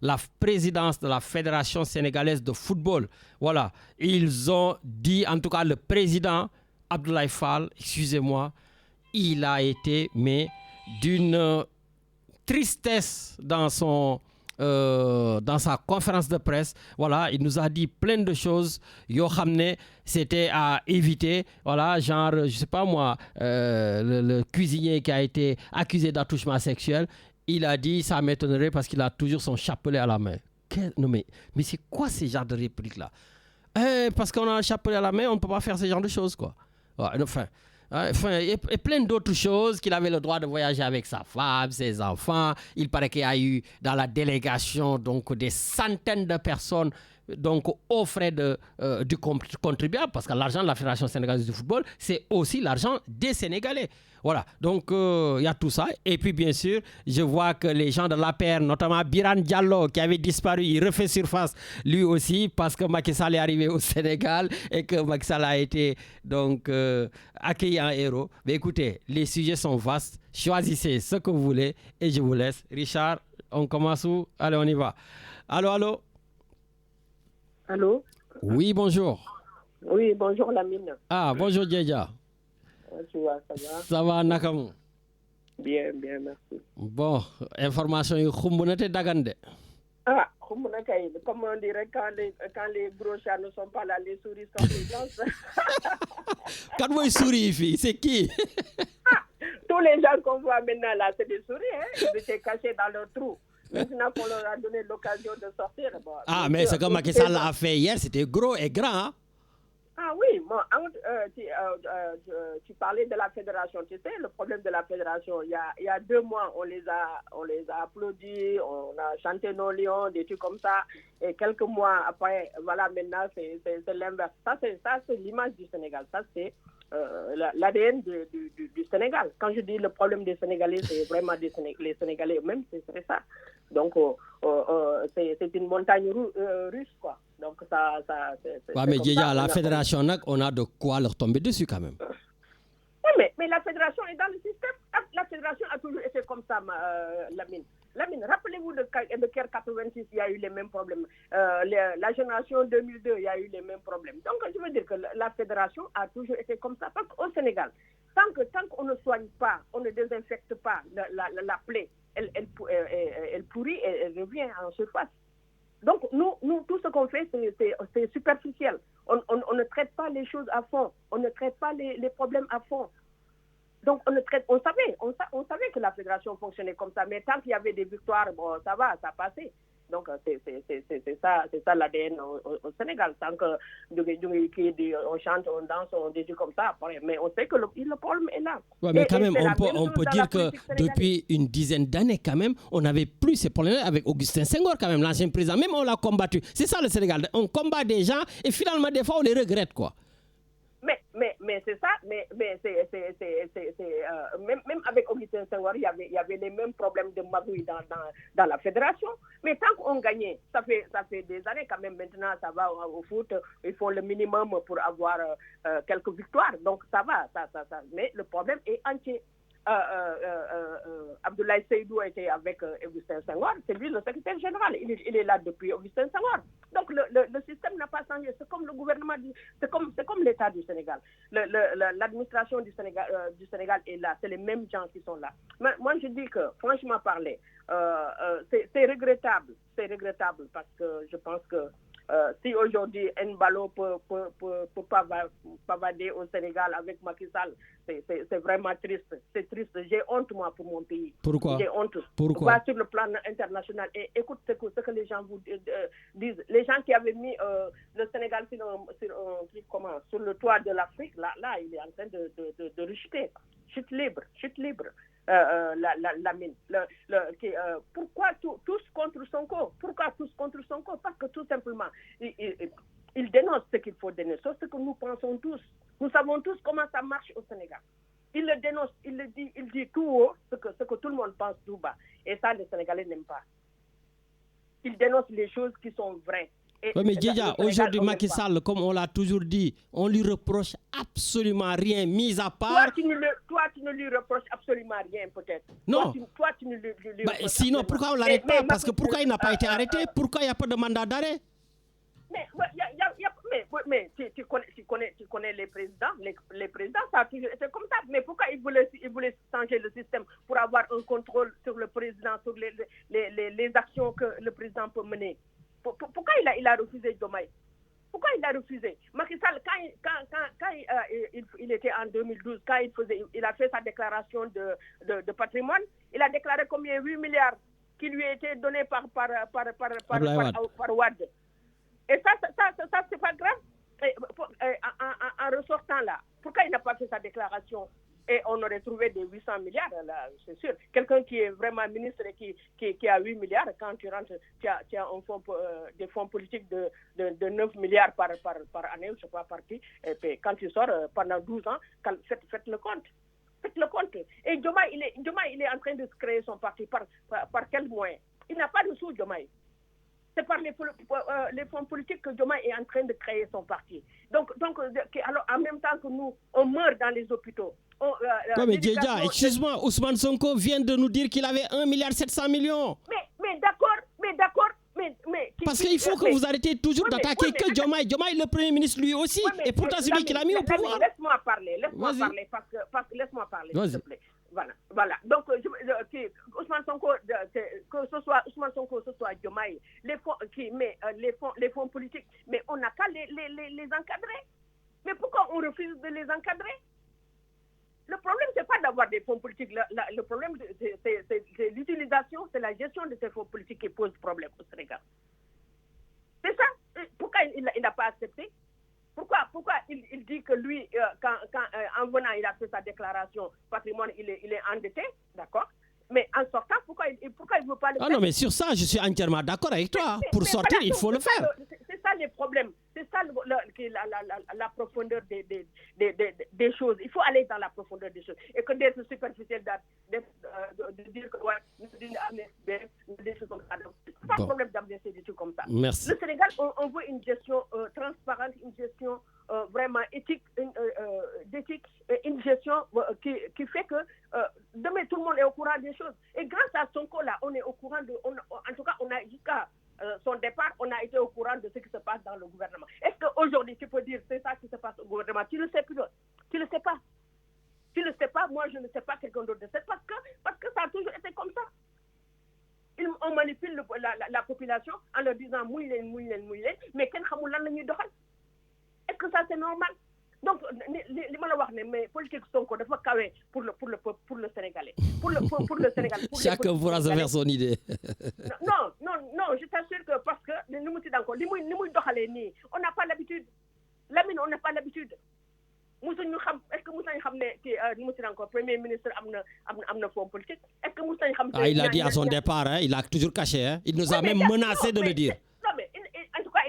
la présidence de la Fédération sénégalaise de football, voilà, ils ont dit, en tout cas le président Abdoulaye Fall, excusez-moi, il a été, mais d'une tristesse dans son dans sa conférence de presse, voilà, il nous a dit plein de choses. Yo xamné, c'était à éviter. Voilà, genre, je sais pas moi, le cuisinier qui a été accusé d'attouchement sexuel, il a dit, ça m'étonnerait parce qu'il a toujours son chapelet à la main. Non mais c'est quoi ce genre de réplique là? Parce qu'on a un chapelet à la main, on ne peut pas faire ce genre de choses, quoi. Ouais, et plein d'autres choses, qu'il avait le droit de voyager avec sa femme, ses enfants. Il paraît qu'il y a eu dans la délégation donc, des centaines de personnes donc, aux frais du contribuable, parce que l'argent de la Fédération sénégalaise de football, c'est aussi l'argent des Sénégalais. Voilà, donc il y a tout ça. Et puis bien sûr, je vois que les gens de l'APR, notamment Biran Diallo, qui avait disparu, il refait surface lui aussi, parce que Macky Sall est arrivé au Sénégal et que Macky Sall a été donc accueilli en héros. Mais écoutez, les sujets sont vastes. Choisissez ce que vous voulez et je vous laisse. Richard, on commence où? Allez, on y va. Allô? Allô? Oui, bonjour. Oui, bonjour Lamine. Ah, bonjour Djedja. Tu vois, ça va? Ça va, Nakamu? Bien, merci. Bon, information yi xumb na te dagan de. Ah, comme on dirait, quand les gros chats ne sont pas là, les souris sont présentes. Quand mooy souris yi fii, c'est qui? Tous les gens qu'on voit maintenant là, c'est des souris, hein? Ils étaient cachés dans leur trou. Maintenant qu'on leur a donné l'occasion de sortir. Bon, mais ce que Macky Sall a fait hier, c'était gros et grand. Hein? Ah oui, bon, tu parlais de la fédération. Tu sais, le problème de la fédération, il y a 2 mois, on les a applaudis, on a chanté nos lions, des trucs comme ça. Et quelques mois après, voilà, maintenant, c'est l'inverse. Ça, c'est l'image du Sénégal. Ça, c'est l'ADN du Sénégal. Quand je dis le problème des Sénégalais, c'est vraiment les Sénégalais eux-mêmes, c'est ça. Donc, c'est une montagne russe, quoi. Donc, ça ouais, mais déjà, la fédération, on a de quoi leur tomber dessus, quand même. Oui, mais la fédération est dans le système. La fédération a toujours été comme ça, Lamine, rappelez-vous de Caire 86, il y a eu les mêmes problèmes. La génération 2002, il y a eu les mêmes problèmes. Donc, je veux dire que la fédération a toujours été comme ça. Parce qu'au Sénégal, tant qu'on ne soigne pas, on ne désinfecte pas la plaie, elle pourrit et elle revient en surface. Donc, nous, tout ce qu'on fait, c'est superficiel. On ne traite pas les choses à fond. On ne traite pas les problèmes à fond. Donc, on savait que la fédération fonctionnait comme ça. Mais tant qu'il y avait des victoires, bon, ça passait. Donc, c'est ça l'ADN au Sénégal. Tant que on chante, on danse, on dit comme ça. Mais on sait que le problème est là. Ouais, mais quand même, on peut dire que depuis une dizaine d'années, quand même, on n'avait plus ces problèmes avec Augustin Senghor, quand même, l'ancien président. Même on l'a combattu. C'est ça le Sénégal. On combat des gens et finalement, des fois, on les regrette, quoi. Mais c'est ça, mais même avec Augustin Senghor, il y avait les mêmes problèmes de magouille dans la fédération. Mais tant qu'on gagnait, ça fait des années quand même. Maintenant, ça va au foot, ils font le minimum pour avoir quelques victoires. Donc ça va, ça. Mais le problème est entier. Abdoulaye Seydou était avec Augustin Senghor, c'est lui le secrétaire général, il est là depuis Augustin Senghor. Donc le système n'a pas changé, c'est comme le gouvernement, c'est comme l'État du Sénégal. L'administration du Sénégal est là, c'est les mêmes gens qui sont là. Mais moi je dis que, franchement parler, c'est regrettable parce que je pense que si aujourd'hui N'Balo peut pavader au Sénégal avec Macky Sall, c'est vraiment triste. C'est triste. J'ai honte, moi, pour mon pays. Pourquoi? J'ai honte. Pourquoi? Sur le plan international. Et écoute ce que les gens vous disent. Les gens qui avaient mis le Sénégal sur le toit de l'Afrique, là, il est en train de rejeter. Chute libre. La mine. Pourquoi tous contre Sonko? Pourquoi tous contre Sonko? Parce que tout simplement, il dénonce ce qu'il faut dénoncer, ce que nous pensons tous. Nous savons tous comment ça marche au Sénégal. Il le dénonce, il dit tout haut ce que tout le monde pense tout bas. Et ça, les Sénégalais n'aiment pas. Il dénonce les choses qui sont vraies. Oui, mais déjà, aujourd'hui, Macky Sall, comme on l'a toujours dit, on lui reproche absolument rien, mis à part... Toi, tu ne lui reproches absolument rien, peut-être. Non. Toi, tu ne lui reproches sinon, pourquoi on ne l'arrête pas? Parce que pourquoi il n'a pas été arrêté? Pourquoi il n'y a pas de mandat d'arrêt? Mais Mais tu connais les présidents. Les présidents, ça a toujours été comme ça. Mais pourquoi ils voulaient changer le système pour avoir un contrôle sur le président, sur les actions que le président peut mener? Pourquoi il a refusé Diomaye? Pourquoi il a refusé? Macky Sall, quand il était en 2012, quand il a fait sa déclaration de patrimoine, il a déclaré combien? 8 milliards qui lui étaient donnés par Wade. Et ça c'est pas grave. En ressortant là, pourquoi il n'a pas fait sa déclaration? Et on aurait trouvé des 800 milliards, là, c'est sûr. Quelqu'un qui est vraiment ministre et qui a 8 milliards, quand tu rentres, tu as des fonds politiques de 9 milliards par année, je ne sais pas par qui. Et puis quand tu sors pendant 12 ans, faites le compte. Faites le compte. Et Diomaye, il est en train de créer son parti. Par quel moyen? Il n'a pas de sous, Diomaye. C'est par les fonds politiques que Diomaye est en train de créer son parti. Donc alors, en même temps que nous, on meurt dans les hôpitaux. Mais Djedja, excuse-moi, Ousmane Sonko vient de nous dire qu'il avait 1,7 milliard. Mais d'accord. Parce qu'il faut que vous arrêtiez toujours d'attaquer que Diomaye. Diomaye, le Premier ministre, lui aussi. Et pourtant, c'est lui qui l'a mis au pouvoir. Laisse-moi parler, laisse-moi parler, s'il te plaît. Voilà. Donc, Ousmane Sonko, que ce soit Ousmane Sonko, que ce soit Diomaye, les fonds politiques, mais on n'a qu'à les encadrer. Mais pourquoi on refuse de les encadrer? Le problème, c'est pas d'avoir des fonds politiques. Le problème, c'est l'utilisation, c'est la gestion de ces fonds politiques qui pose problème au Sénégal. C'est ça. Pourquoi il n'a pas accepté? Pourquoi il dit que lui, quand en venant, il a fait sa déclaration patrimoine, il est endetté, d'accord? Mais en sortant, pourquoi il ne veut pas le faire? Ah non, mais sur ça, je suis entièrement d'accord avec toi. Pour sortir, il faut le faire. C'est ça les problèmes. C'est ça la profondeur des choses. Il faut aller dans la profondeur des choses. Et que d'être superficiel, de dire que des choses comme ça. Pas de problème d'amnistie des trucs comme ça. Merci. Le Sénégal, on veut une gestion transparente, une gestion vraiment éthique, une gestion qui fait que demain tout le monde est au courant des choses. Et grâce à Sonko là, on est au courant en tout cas, on a jusqu'à son départ, on a été au courant de ce qui se passe dans le gouvernement. Est-ce qu'aujourd'hui, tu peux dire c'est ça qui se passe au gouvernement? Tu ne le sais plus. Tu ne le sais pas. Tu ne le sais pas. Moi, je ne sais pas, quelqu'un d'autre ne sait. Parce que ça a toujours été comme ça. On manipule la population en leur disant mouille, mais qu'est-ce que ça c'est normal? Donc, mais politique Sonko dafa kawe pour le Sénégalais. Pour le Sénégal. Chacun pourra se faire son idée. Non, je t'assure que parce que on n'a pas l'habitude. Lamine, on n'a pas l'habitude. Est-ce que Moussa xam ne premier ministre amna fonds politique? Est-ce que Moussa xam il a dit à son départ, hein, il a toujours caché, hein. Il nous a même menacé de le dire. Non, mais en tout cas,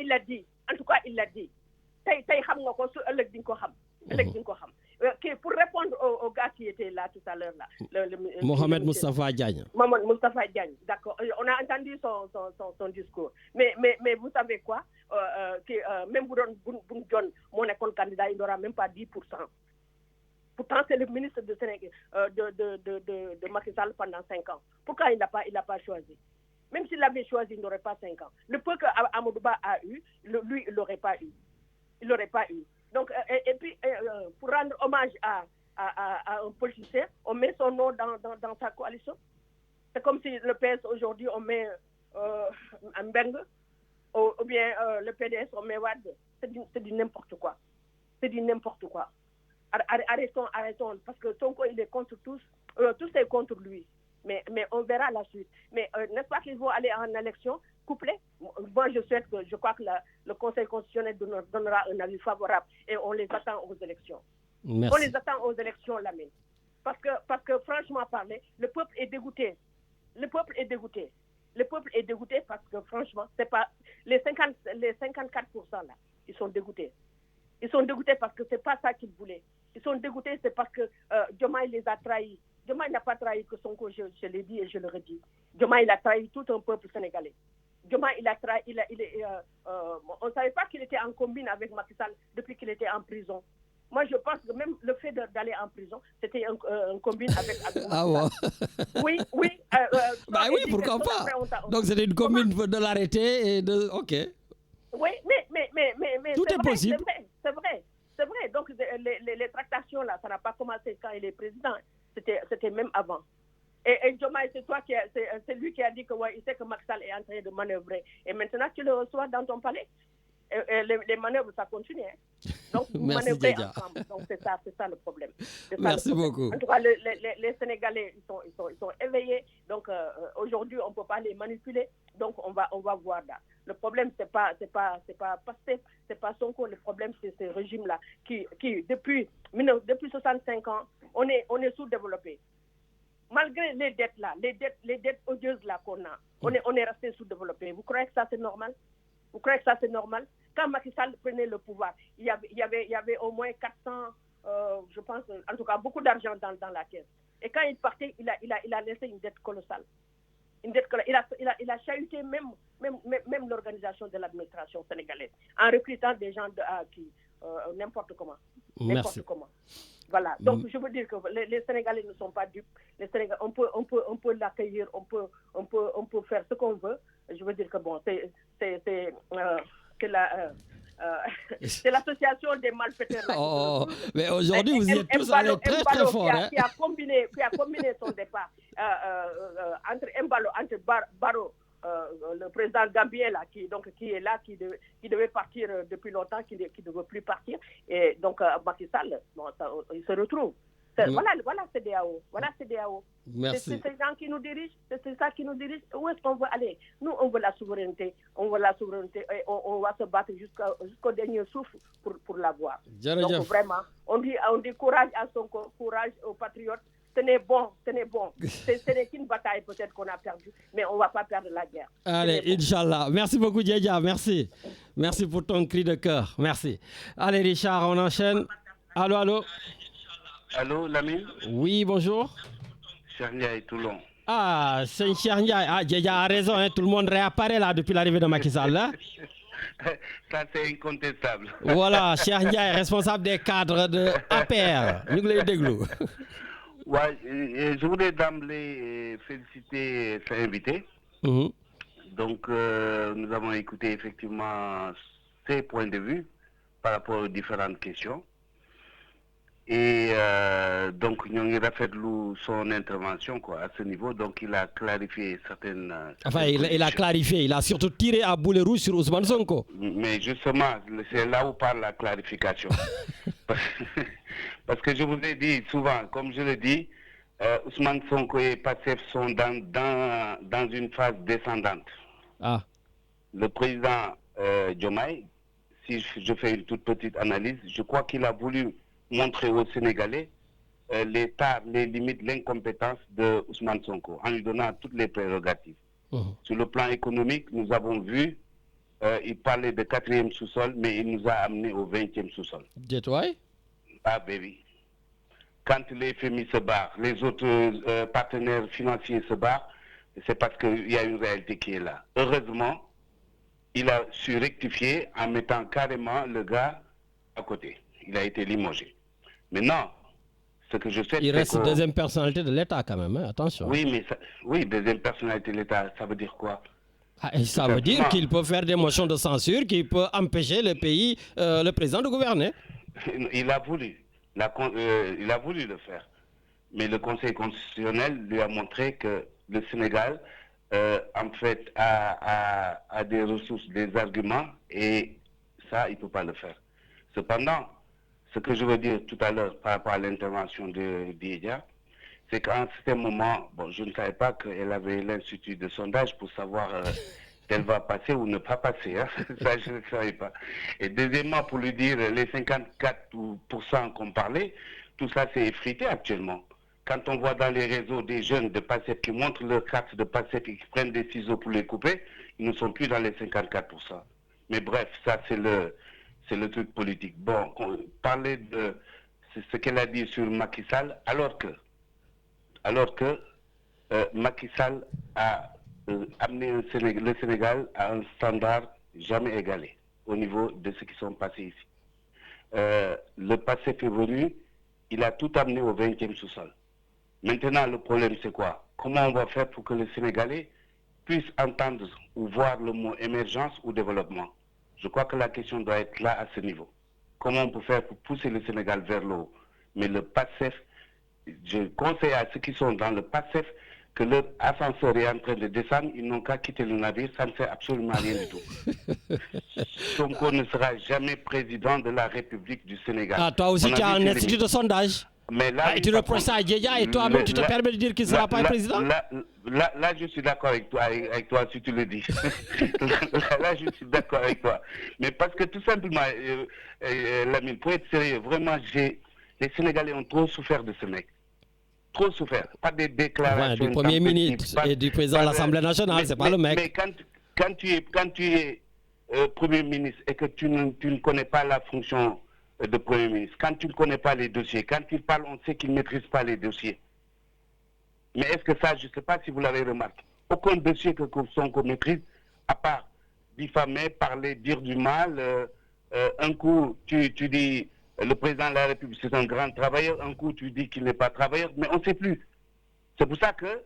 il l'a dit. Tay xam nga ko su ëllëg di nga ko xam. Pour répondre au gars qui était là tout à l'heure là, Mohamed Moustapha Diagne. Mohamed Moustapha Diagne, d'accord. On a entendu son discours. Mais vous savez quoi? Même Boun Dionne, mon école candidat, il n'aura même pas 10%. Pourtant, c'est le ministre de Sénégal, de Macky Sall pendant 5 ans. Pourquoi il n'a pas choisi? Même s'il l'avait choisi, il n'aurait pas 5 ans. Le peu qu'Amadouba a eu, lui, il l'aurait pas eu. Donc, et puis, pour rendre hommage à un politicien, on met son nom dans sa coalition. C'est comme si le PS aujourd'hui, on met Mbeng, ou bien le PDS, on met Wad. C'est du n'importe quoi. Arrêtons, parce que Sonko, il est contre tous est contre lui. Mais on verra la suite. Mais n'est-ce pas qu'ils vont aller en élection couplée? Moi, je crois que le Conseil constitutionnel donnera un avis favorable et on les attend aux élections. Merci. On les attend aux élections, Lamine. Parce que franchement parler, le peuple est dégoûté. Le peuple est dégoûté parce que franchement, c'est pas les 54% là, ils sont dégoûtés. Ils sont dégoûtés parce que c'est pas ça qu'ils voulaient. Ils sont dégoûtés, c'est parce que Diomaye les a trahis. Diomaye n'a pas trahi que Sonko, je l'ai dit et je le redis. Diomaye, il a trahi tout un peuple sénégalais. Diomaye, il a trahi, on ne savait pas qu'il était en combine avec Macky Sall depuis qu'il était en prison. Moi, je pense que même le fait d'aller en prison, c'était un combine avec Macky Sall. Ah ouais. Oui. Oui, pourquoi pas. Donc, c'était une combine de l'arrêter et de... OK. Oui, mais tout est possible. C'est vrai. Donc, les tractations, là, ça n'a pas commencé quand il est président. C'était même avant. Et Diomaye, c'est lui qui a dit que il sait que Macky Sall est en train de manœuvrer. Et maintenant, tu le reçois dans ton palais. Et les manœuvres, ça continue. Hein. Donc, vous manœuvrez ensemble. Donc, c'est ça le problème. Merci beaucoup. En tout cas, les Sénégalais, ils sont éveillés. Donc, aujourd'hui, on ne peut pas les manipuler. Donc, on va voir là. Le problème, c'est pas Pastef, c'est pas Sonko. Le problème, c'est ce régime-là qui depuis 65 ans, on est sous-développé. Malgré les dettes là, les dettes odieuses là qu'on a, on est resté sous-développé. Vous croyez que ça c'est normal? Quand Macky Sall prenait le pouvoir, il y avait au moins 400, je pense, en tout cas beaucoup d'argent dans la caisse. Et quand il partait, il a laissé une dette colossale. Il a chahuté même l'organisation de l'administration sénégalaise en recrutant des gens n'importe comment. Merci. Voilà. Donc je veux dire que les Sénégalais ne sont pas dupes. Les Sénégalais, on peut l'accueillir, on peut faire ce qu'on veut. Je veux dire que bon, c'est l'association des malfaiteurs. Mais aujourd'hui, vous y êtes tous allés très très fort. Qui a combiné son départ entre Barrow, le président gambien là, qui est là, qui devait partir depuis longtemps, qui ne veut plus partir. Et donc Macky Sall, il se retrouve. Voilà CEDEAO. Merci. C'est ces gens qui nous dirigent, c'est ça qui nous dirige. Où est-ce qu'on veut aller? Nous, on veut la souveraineté. Et on va se battre jusqu'au dernier souffle pour l'avoir. Donc vraiment, on dit courage à Sonko, courage aux patriotes. Ce n'est bon. Ce n'est qu'une bataille peut-être qu'on a perdue, mais on ne va pas perdre la guerre. Allez, Inch'Allah. Merci beaucoup, Djedja. Merci. Merci pour ton cri de cœur. Merci. Allez, Richard, on enchaîne. Allô. Allô, Lamine? Oui, bonjour. Cheikh Ndiaye, Toulon. Ah, c'est Cheikh Ndiaye. Ah, Djedja a raison, hein. Tout le monde réapparaît là depuis l'arrivée de Macky Sall. Hein? Ça, c'est incontestable. Voilà, Cheikh Ndiaye, responsable des cadres de APR. Nous voulons déglou. Ouais, je voulais d'emblée féliciter cet invité. Donc, nous avons écouté effectivement ses points de vue par rapport aux différentes questions. Et donc, nous avons fait son intervention à ce niveau. Donc, il a clarifié certaines... Enfin, il a clarifié. Il a surtout tiré à boulet rouge sur Ousmane Sonko. Mais justement, c'est là où parle la clarification. Parce que je vous ai dit souvent, comme je le dis, Ousmane Sonko et Pastef sont dans une phase descendante. Ah. Le président Diomaye, si je fais une toute petite analyse, je crois qu'il a voulu montrer aux Sénégalais les limites, l'incompétence de Ousmane Sonko, en lui donnant toutes les prérogatives. Sur le plan économique, nous avons vu, il parlait de 4e sous-sol, mais il nous a amené au 20e sous-sol. Dites-moi. Ah, baby. Quand les FMI se barrent, les autres partenaires financiers se barrent, c'est parce qu'il y a une réalité qui est là. Heureusement, il a su rectifier en mettant carrément le gars à côté. Il a été limogé. Maintenant, ce que je sais... Il reste deuxième personnalité de l'État quand même, hein? Attention. Oui, deuxième personnalité de l'État, ça veut dire quoi? Ça veut dire qu'il peut faire des motions de censure, qu'il peut empêcher le président de gouverner. Il a voulu le faire. Mais le Conseil constitutionnel lui a montré que le Sénégal, en fait, a des ressources, des arguments, et ça, il ne peut pas le faire. Cependant, ce que je veux dire tout à l'heure par rapport à l'intervention de Djedja, c'est qu'à un certain moment, je ne savais pas qu'elle avait l'institut de sondage pour savoir qu'elle va passer ou ne pas passer. Hein. Ça, je ne savais pas. Et deuxièmement, pour lui dire, les 54% qu'on parlait, tout ça c'est effrité actuellement. Quand on voit dans les réseaux des jeunes de PASTEF qui montrent leur carte de PASTEF et qui prennent des ciseaux pour les couper, ils ne sont plus dans les 54%. Mais bref, ça c'est le truc politique. Bon, parler de ce qu'elle a dit sur Macky Sall, alors que Macky Sall a amené le Sénégal à un standard jamais égalé au niveau de ce qui sont passés ici. Le passé est venu, il a tout amené au 20e sous-sol. Maintenant, le problème c'est quoi? Comment on va faire pour que les Sénégalais puissent entendre ou voir le mot émergence ou développement? Je crois que la question doit être là à ce niveau. Comment on peut faire pour pousser le Sénégal vers le haut? Mais le PASTEF, je conseille à ceux qui sont dans le PASTEF que leur ascenseur est en train de descendre, ils n'ont qu'à quitter le navire, ça ne sert absolument à rien du tout. Sonko ne sera jamais président de la République du Sénégal. Ah, toi aussi, tu as un institut de sondage. Mais là, tu reproches ça à Djeja et toi-même, tu te permets de dire qu'il ne sera pas président? Là, je suis d'accord avec toi, si tu le dis. Là, je suis d'accord avec toi. Mais parce que tout simplement, Lamine, pour être sérieux, vraiment, les Sénégalais ont trop souffert de ce mec. Trop souffert. Pas des déclarations. Du Premier ministre et du président de l'Assemblée nationale, c'est pas le mec. Mais quand tu es Premier ministre et que tu ne connais pas la fonction de Premier ministre, quand tu ne connais pas les dossiers, quand il parle, on sait qu'il ne maîtrise pas les dossiers. Mais est-ce que ça, je ne sais pas si vous l'avez remarqué, aucun dossier que Sonko maîtrise, à part diffamer, parler, dire du mal, un coup tu dis le président de la République c'est un grand travailleur, un coup tu dis qu'il n'est pas travailleur, mais on ne sait plus. C'est pour ça que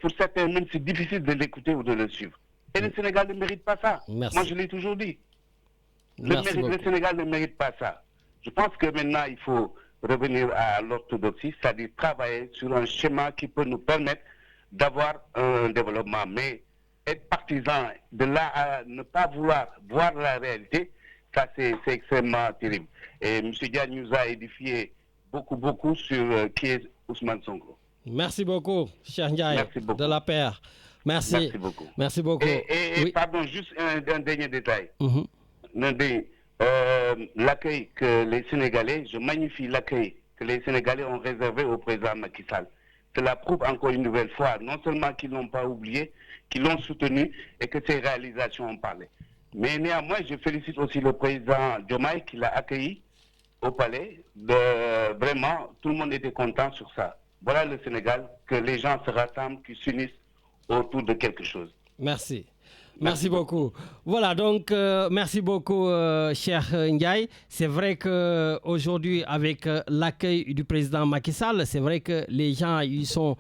pour certains même c'est difficile de l'écouter ou de le suivre. Et le Sénégal ne mérite pas ça. Merci. Moi je l'ai toujours dit. Le Sénégal ne mérite pas ça. Je pense que maintenant, il faut revenir à l'orthodoxie, c'est-à-dire travailler sur un schéma qui peut nous permettre d'avoir un développement. Mais être partisan, de là à ne pas vouloir voir la réalité, ça c'est extrêmement terrible. Et M. Diagne nous a édifié beaucoup sur qui est Ousmane Sonko. Merci beaucoup, cher Ndiaye, de la paire. Merci. Merci beaucoup. Merci beaucoup. Et oui. Pardon, juste un dernier détail. L'accueil que les Sénégalais, je magnifie l'accueil que les Sénégalais ont réservé au président Macky Sall. Cela prouve encore une nouvelle fois, non seulement qu'ils ne l'ont pas oublié, qu'ils l'ont soutenu et que ses réalisations ont parlé. Mais néanmoins, je félicite aussi le président Diomaye qui l'a accueilli au palais. Vraiment, tout le monde était content sur ça. Voilà le Sénégal, que les gens se rassemblent, qu'ils s'unissent autour de quelque chose. Merci. Merci beaucoup. Voilà, donc merci beaucoup, cher Ndiaye. C'est vrai qu'aujourd'hui, avec l'accueil du président Macky Sall, c'est vrai que les gens ils sont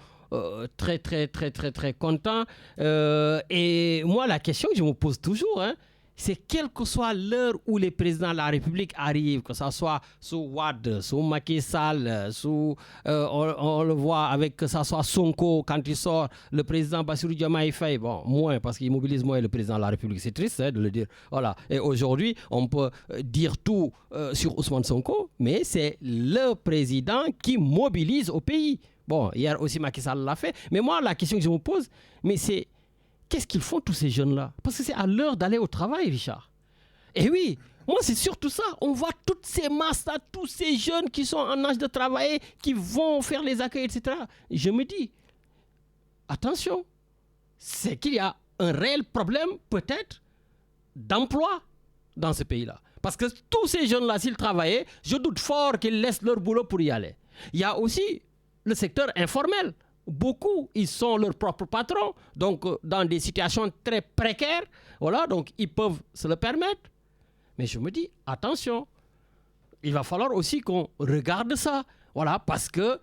très contents. Et moi, la question que je me pose toujours, c'est quelle que soit l'heure où les présidents de la République arrivent, que ce soit sous Wade, sous Macky Sall, on le voit avec que ce soit Sonko, quand il sort, le président Bassirou Diomaye Faye, bon, moins, parce qu'il mobilise moins le président de la République, c'est triste de le dire. Voilà. Et aujourd'hui, on peut dire tout sur Ousmane Sonko, mais c'est le président qui mobilise au pays. Bon, hier aussi Macky Sall l'a fait, mais moi, la question que je me pose, mais c'est qu'est-ce qu'ils font tous ces jeunes-là? Parce que c'est à l'heure d'aller au travail, Richard. Et oui, moi c'est surtout ça. On voit toutes ces masses-là, tous ces jeunes qui sont en âge de travailler, qui vont faire les accueils, etc. Et je me dis, attention, c'est qu'il y a un réel problème peut-être d'emploi dans ce pays-là. Parce que tous ces jeunes-là, s'ils travaillaient, je doute fort qu'ils laissent leur boulot pour y aller. Il y a aussi le secteur informel. Beaucoup, ils sont leurs propres patrons, donc dans des situations très précaires, voilà, donc ils peuvent se le permettre. Mais je me dis, attention, il va falloir aussi qu'on regarde ça, voilà, parce que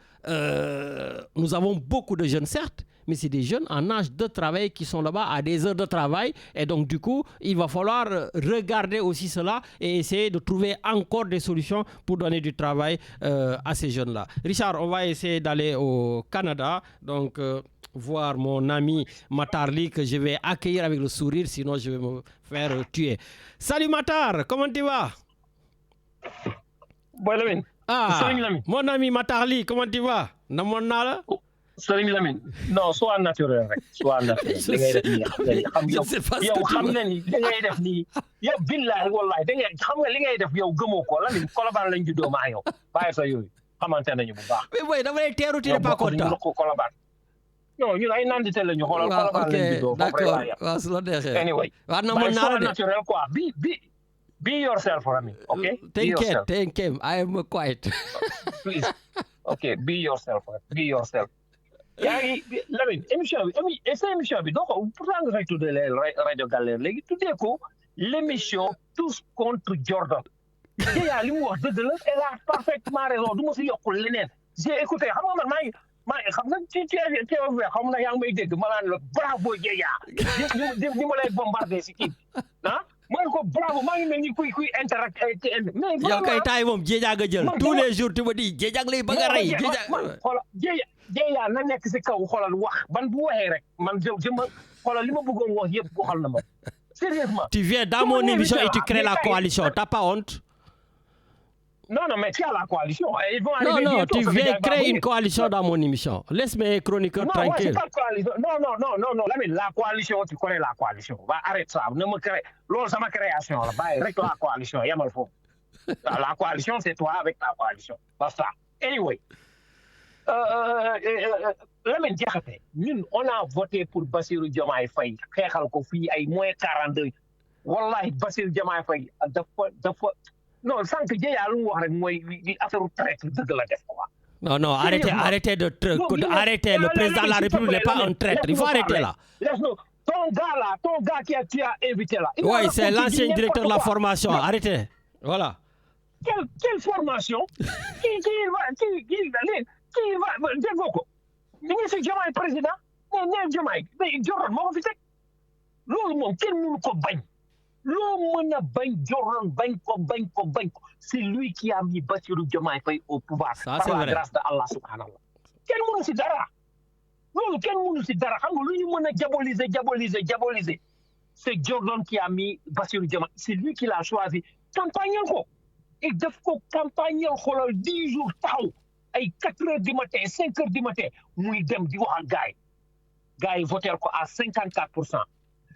nous avons beaucoup de jeunes, certes, mais c'est des jeunes en âge de travail qui sont là-bas à des heures de travail. Et donc, du coup, il va falloir regarder aussi cela et essayer de trouver encore des solutions pour donner du travail à ces jeunes-là. Richard, on va essayer d'aller au Canada. Donc, voir mon ami Matarli que je vais accueillir avec le sourire, sinon je vais me faire tuer. Salut Matar, comment tu vas? Bon, Lamine. Ah, mon ami Matarli, comment tu vas? Namon Nala? Sëriñ Lamine non soit naturel rek soit naturel da ngay def nii yow xam nga ni da ngay def nii yow billahi wallahi da ngay xam nga li ngay def yow gëmoo ko Lamine Colobane lañ juddoo maa yow bàyyi sa yooyu xamante nañu bu baax mais boy dama lay teeru tu n'es pas content Colobane non ñun ay nandite lañu xoolal Colobane lañ juddoo d'accord waaw su la neexee anyway waaw na mën naa naturel quoi be yourself Lamine okay thank you I am quiet please okay be yourself yaa ngi Lamine émission bi donc pourtant nga fay tuddee rajo Galère léegi tuddee ko l'émission tous contre Jordan yaa li mu wax dëgg la elle a parfaitement raison du ma si yokk leneen j'ai écouté xam nga man maa ngi xam nga ci xam na yaa ngi may dégg ma naan la bravo Jeya ni ma lay bombardé si kii man ko bravo maa ngi mel ni kuy interact mais yow kay taay moom jéejaag nga jël tous les jours tu me dis jéejaag lay bëgg a rey xoolal jéeyaa na nekk si kaw xoolal wax ban bu waxee rek man jëma xoolal li ma bëggoon wax yëpp waxal na ma sérieusement. Tu viens dans mon émission et tu crées la coalition t'as pas honte? Non, mais tu as la coalition. Ils vont non, tu viens créer une coalition dans mon émission. Laisse mes chroniqueurs tranquilles. Non, c'est pas coalition. Non. La coalition, tu connais la coalition. Arrête ça. Ne me crée. L'autre, c'est ma création. Avec la coalition. La coalition, c'est toi avec la coalition. Basta. Anyway. Lamine Diakhaté, nous, on a voté pour Bassirou Diomaye Faye. Xeexal ko fii ay moins 42. Wallahi, Bassirou Diomaye Faye dafa non sans que Dieye lu wax rek mooy affaire traître dëgg la def quoi. Non, arrêtez arrêtez, le président de la République n'est pas un traître, il faut arrêter là. Ton gars qui a invité là. Oui, c'est l'ancien directeur de la formation, arrêtez. Voilà. Quelle formation? Qui va déggoo ko. Ministre Diomaye président, nee Diomaye, Jordan moo ko fi teg. Loolu moom kenn mënu ko bañ. Loo mën a bañ Jordan bañ ko c'est lui qui a mis Bassirou Diomaye Faye au pouvoir par la grâce de Allah subhanahu wa ta'ala. Kenn mënu si dara. Loolu kenn mënu si dara. Xam nga lu ñu mën a diaboliser. C'est Jordan qui a mis Bassirou Diomaye. C'est lui qui l'a choisi. Campagnal ko. Et def ko campagnal xoolal 10 jours taxaw. Ay 4 heures du matin, 5 heures du matin, muy dem di wax ak gars yi voté ko à 54%.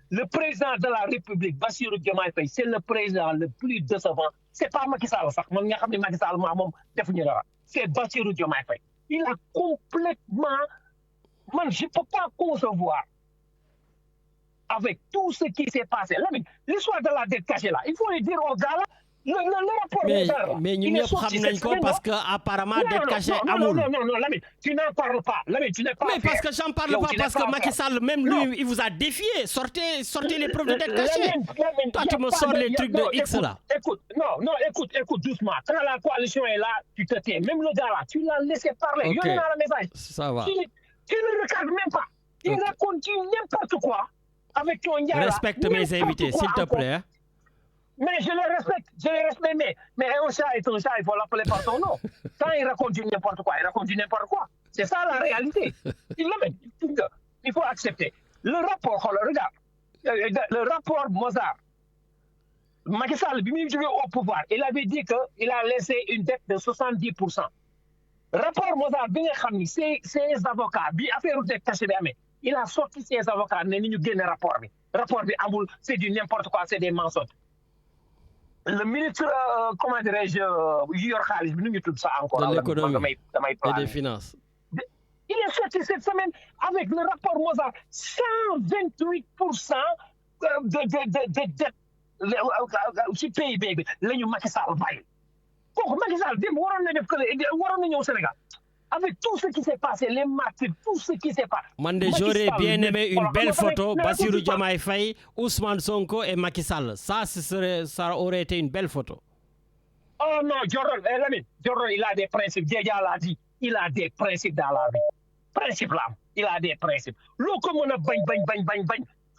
Le président de la République, Bassirou Diomaye Faye, c'est le président le plus décevant. C'est pas Macky Sall sax man nga xam ne Macky Sall moom defuñu dara. C'est Bassirou Diomaye Faye. Il a complètement je peux pas concevoir avec tout ce qui s'est passé. L'histoire de la dette cachée là, il faut le dire aux gars là. Le rapport mais ñun ñëpp xam nañ ko parce que apparemment dette cachée amul. Non, Lamine, tu n'en parles pas. Lamine, tu n'es pas. Mais parce que j'en parle pas parce que Macky Sall même lui il vous a défié. Sortez les preuves de dette cachée. Toi tu me sors les trucs de X là. Écoute doucement. Quand la coalition est là, tu te tais. Même le gars là, tu l'as laissé parler. Okay. Il y a un message. Ça va. Tu ne regardes même pas. Il raconte n'importe quoi avec ton gars là. Respecte mes invités s'il te plaît. Mais je les respecte, mais un chat est un chat, il faut l'appeler par son nom. Quand il raconte n'importe quoi, C'est ça la réalité. Il faut accepter. Le rapport, regarde, le rapport Mozart, Macky Sall, au pouvoir, il avait dit qu'il a laissé une dette de 70%. Rapport Mozart, ses avocats, il a sorti ses avocats, il a rapport. Rapport, c'est du n'importe quoi, c'est des mensonges. Le ministre, comment dirais-je, de l'économie et des finances. Il est sorti cette semaine avec le rapport Mozart, 128% de dette ci PIB. Macky Sall bàyyi. Macky Sall waroon na ñëw Sénégal. Avec tout ce qui s'est passé, les martyrs, tout ce qui s'est passé. J'aurais bien aimé une belle photo, Bassirou Diomaye Faye, Ousmane Sonko et Macky Sall. Ça aurait été une belle photo. Oh non, Jordan, il a des principes. Déjà l'a dit, il a des principes dans la vie. Principe là, il a des principes. L'eau comme on a bañ.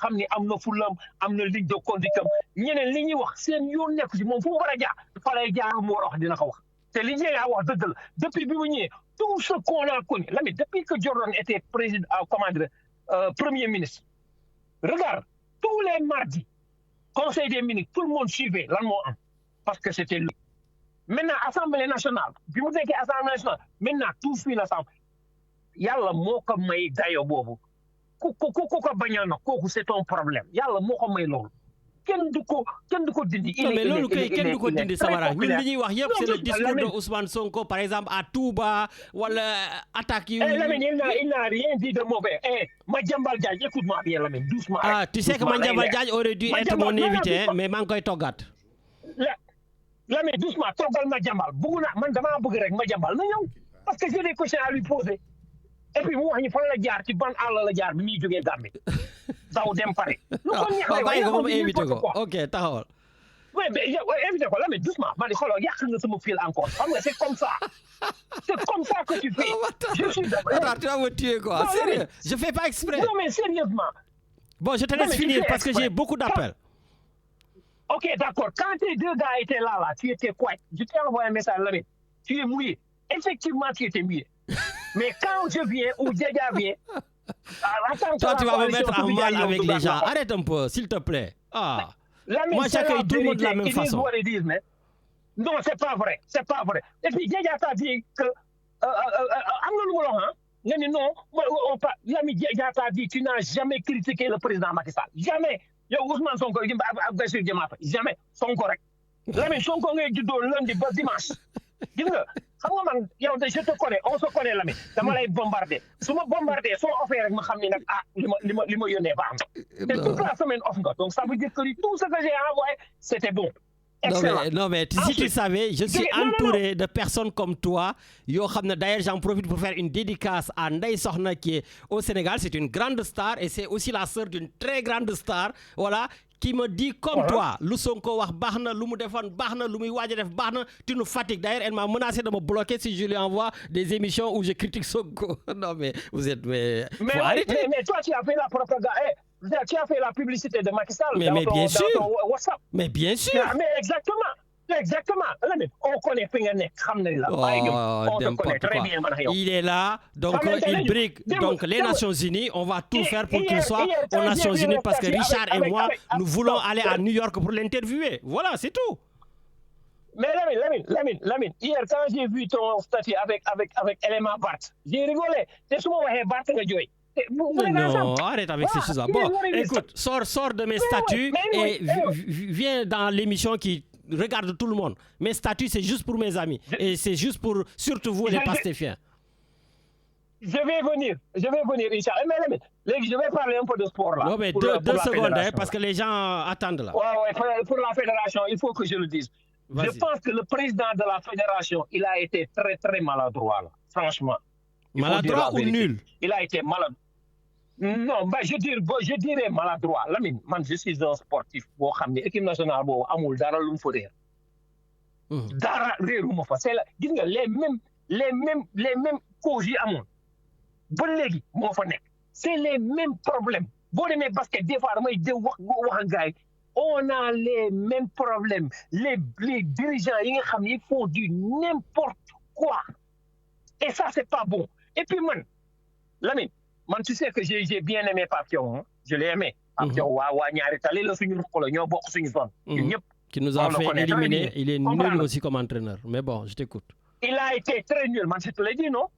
Xam ni am na fulam am na ligne de conduite ñeneen li ñuy wax seen yoon nekk ci moom fu mu war a jaar fa lay jaar mu war a wax dina ko wax te li ñuy wax dëgg la depuis bi mu ñëwee tout ce qu'on a connu depuis que Jordan était président premier ministre regarde tous les mardis conseil des ministres tout le monde suivait lan moo am parce que c'était lui maintenant assemblée nationale bi mu nekkee assemblée nationale maintenant tout suit l'assemblée yàlla moo ko may dayo boobu ku ko bañal na kooku c'est ton problème yàlla moo ko may loolu kenn du ko dindi. mais loolu kay kenn du ko dindi Samara ñun li ñuy wax yëpp c'est le discours de Ousmane Sonko par exemple à Touba wala attaque yi. Lamine il n'a rien dit de mauvais. Madiambal Diagne écoute-moi bien Lamine doucement. Ah tu sais que Madiambal Diagne aurait dû être mon invité mais maa ngi koy toggaat. Lamine doucement toggal Madiambal man damaa bëgg rek Madiambal na ñëw parce que j'ai des questions à lui poser. Et puis mu wax ñu fan la jaar ci ban àll la jaar bi muy jógee Gambie daw dem pare. bàyyi ko moom invité ko ok taxawal. oui mais invité ko Lamine doucement man xoolal yàq nga sama fil encore xam nga c'est comme ça que tu fais. Je suis d'accord. Tu vas me tuer quoi. Sérieux je fais pas exprès. Non mais sérieusement. Bon je te laisse finir parce que j'ai beaucoup d'appels. Ok, d'accord. Quand tes deux gars étaient là, tu étais quoi? Je t'ai envoyé un message là, mais tu es mouillé. Effectivement, tu étais mouillé. Mais quand je viens ou Djadia vient, toi, tu vas me mettre en mal avec les gens. Arrête un peu, s'il te plaît. Ah. Moi, j'accueille tout le monde de la même façon. Non, c'est pas vrai. C'est pas vrai. Et puis, Djadia t'a dit que. Non, Djadia t'a dit tu n'as jamais critiqué le président Macky Sall. Jamais. Yo, Ousmane Sonko, jamais. Sonko rek. Lamine Sonko ngay juddoo lundi ba dimanche. Gis nga xam nga man yow de je te connais on se connaît Lamine dama lay bombardé su ma bombardé soo offee rek ma xam ni nag li ma yónnee baax na te toute la semaine off nga donc ça veut dire que tout ce que j'ai envoyé c'était bon. Non mais si tu savais, je suis entouré de personnes comme toi. D'ailleurs, j'en profite pour faire une dédicace à Ndeye Sokhna qui est au Sénégal. C'est une grande star et c'est aussi la sœur d'une très grande star. Voilà. Qui me dit comme toi, lu Sonko wax baxna, lu mu defone baxna, lu muy waja def baxna, tu nous fatigues. D'ailleurs, elle m'a menacé de me bloquer si je lui envoie des émissions où je critique Sonko. Non mais vous êtes mais toi tu as fait la propagande. Tu as fait la publicité de Macky Sall mais bien sûr. Dans ton WhatsApp. Mais bien sûr. Mais exactement. On connaît on te connaît très bien. Il est là, donc il brigue. Donc les Nations Unies, on va tout faire pour qu'il soit aux Nations Unies parce que Richard et moi, nous voulons aller à New York pour l'interviewer. Voilà, c'est tout. Mais Lamine, hier quand j'ai vu ton statut avec Elément Bart, j'ai rigolé. C'est souvent Bart que j'ai non, arrête avec ces choses-là. Bon, écoute, sors de mes statuts et viens dans l'émission qui regarde tout le monde. Mes statuts, c'est juste pour mes amis. Et c'est juste pour, surtout vous, les pastéfiens. Je vais venir, Richard. Mais je vais parler un peu de sport là. Non, mais deux secondes, parce que les gens attendent là. Ouais, pour la fédération, il faut que je le dise. Je pense que le président de la fédération, il a été très, très maladroit, là. Franchement. Maladroit ou nul? Il a été maladroit. Non, je dirais maladroit. Lamine, man, je suis un sportif. L'équipe nationale, amul dara lu mu fa réer. Dara réeruma fa. C'est gis nga les mêmes causes yi amoon. Ba léegi moo fa nekk. C'est les mêmes problèmes. Boo demee basket des fois damay wax gaay on a les mêmes problèmes. Les dirigeants yi nga xam ils font du n'importe quoi. Et ça c'est pas bon. Et puis man, Lamine, man, tu sais que j'ai bien aimé Papillon. Hein? Je l'ai aimé. Papillon, qui nous a fait éliminer. Il est nul aussi comme entraîneur. Mais bon, je t'écoute. Il a été très nul. Man, je te l'ai dit, non?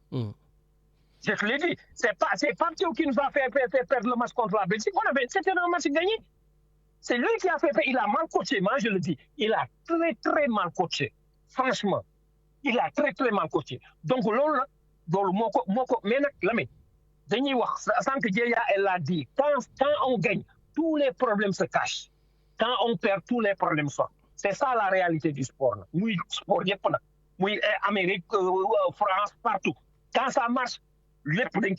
Je te l'ai dit. C'est Papillon qui nous a fait perdre le match contre la Belgique. C'était un match gagné. C'est lui qui a fait perdre. Il a mal coaché, moi je le dis. Il a très, très mal coaché. Franchement. Il a très, très mal coaché. Donc, mais Lamine, sans que Djaya elle l'a dit, quand on gagne, tous les problèmes se cachent. Quand on perd, tous les problèmes sortent. C'est ça la réalité du sport. Oui, sport, oui, Amérique, France, partout. Quand ça marche, les problèmes.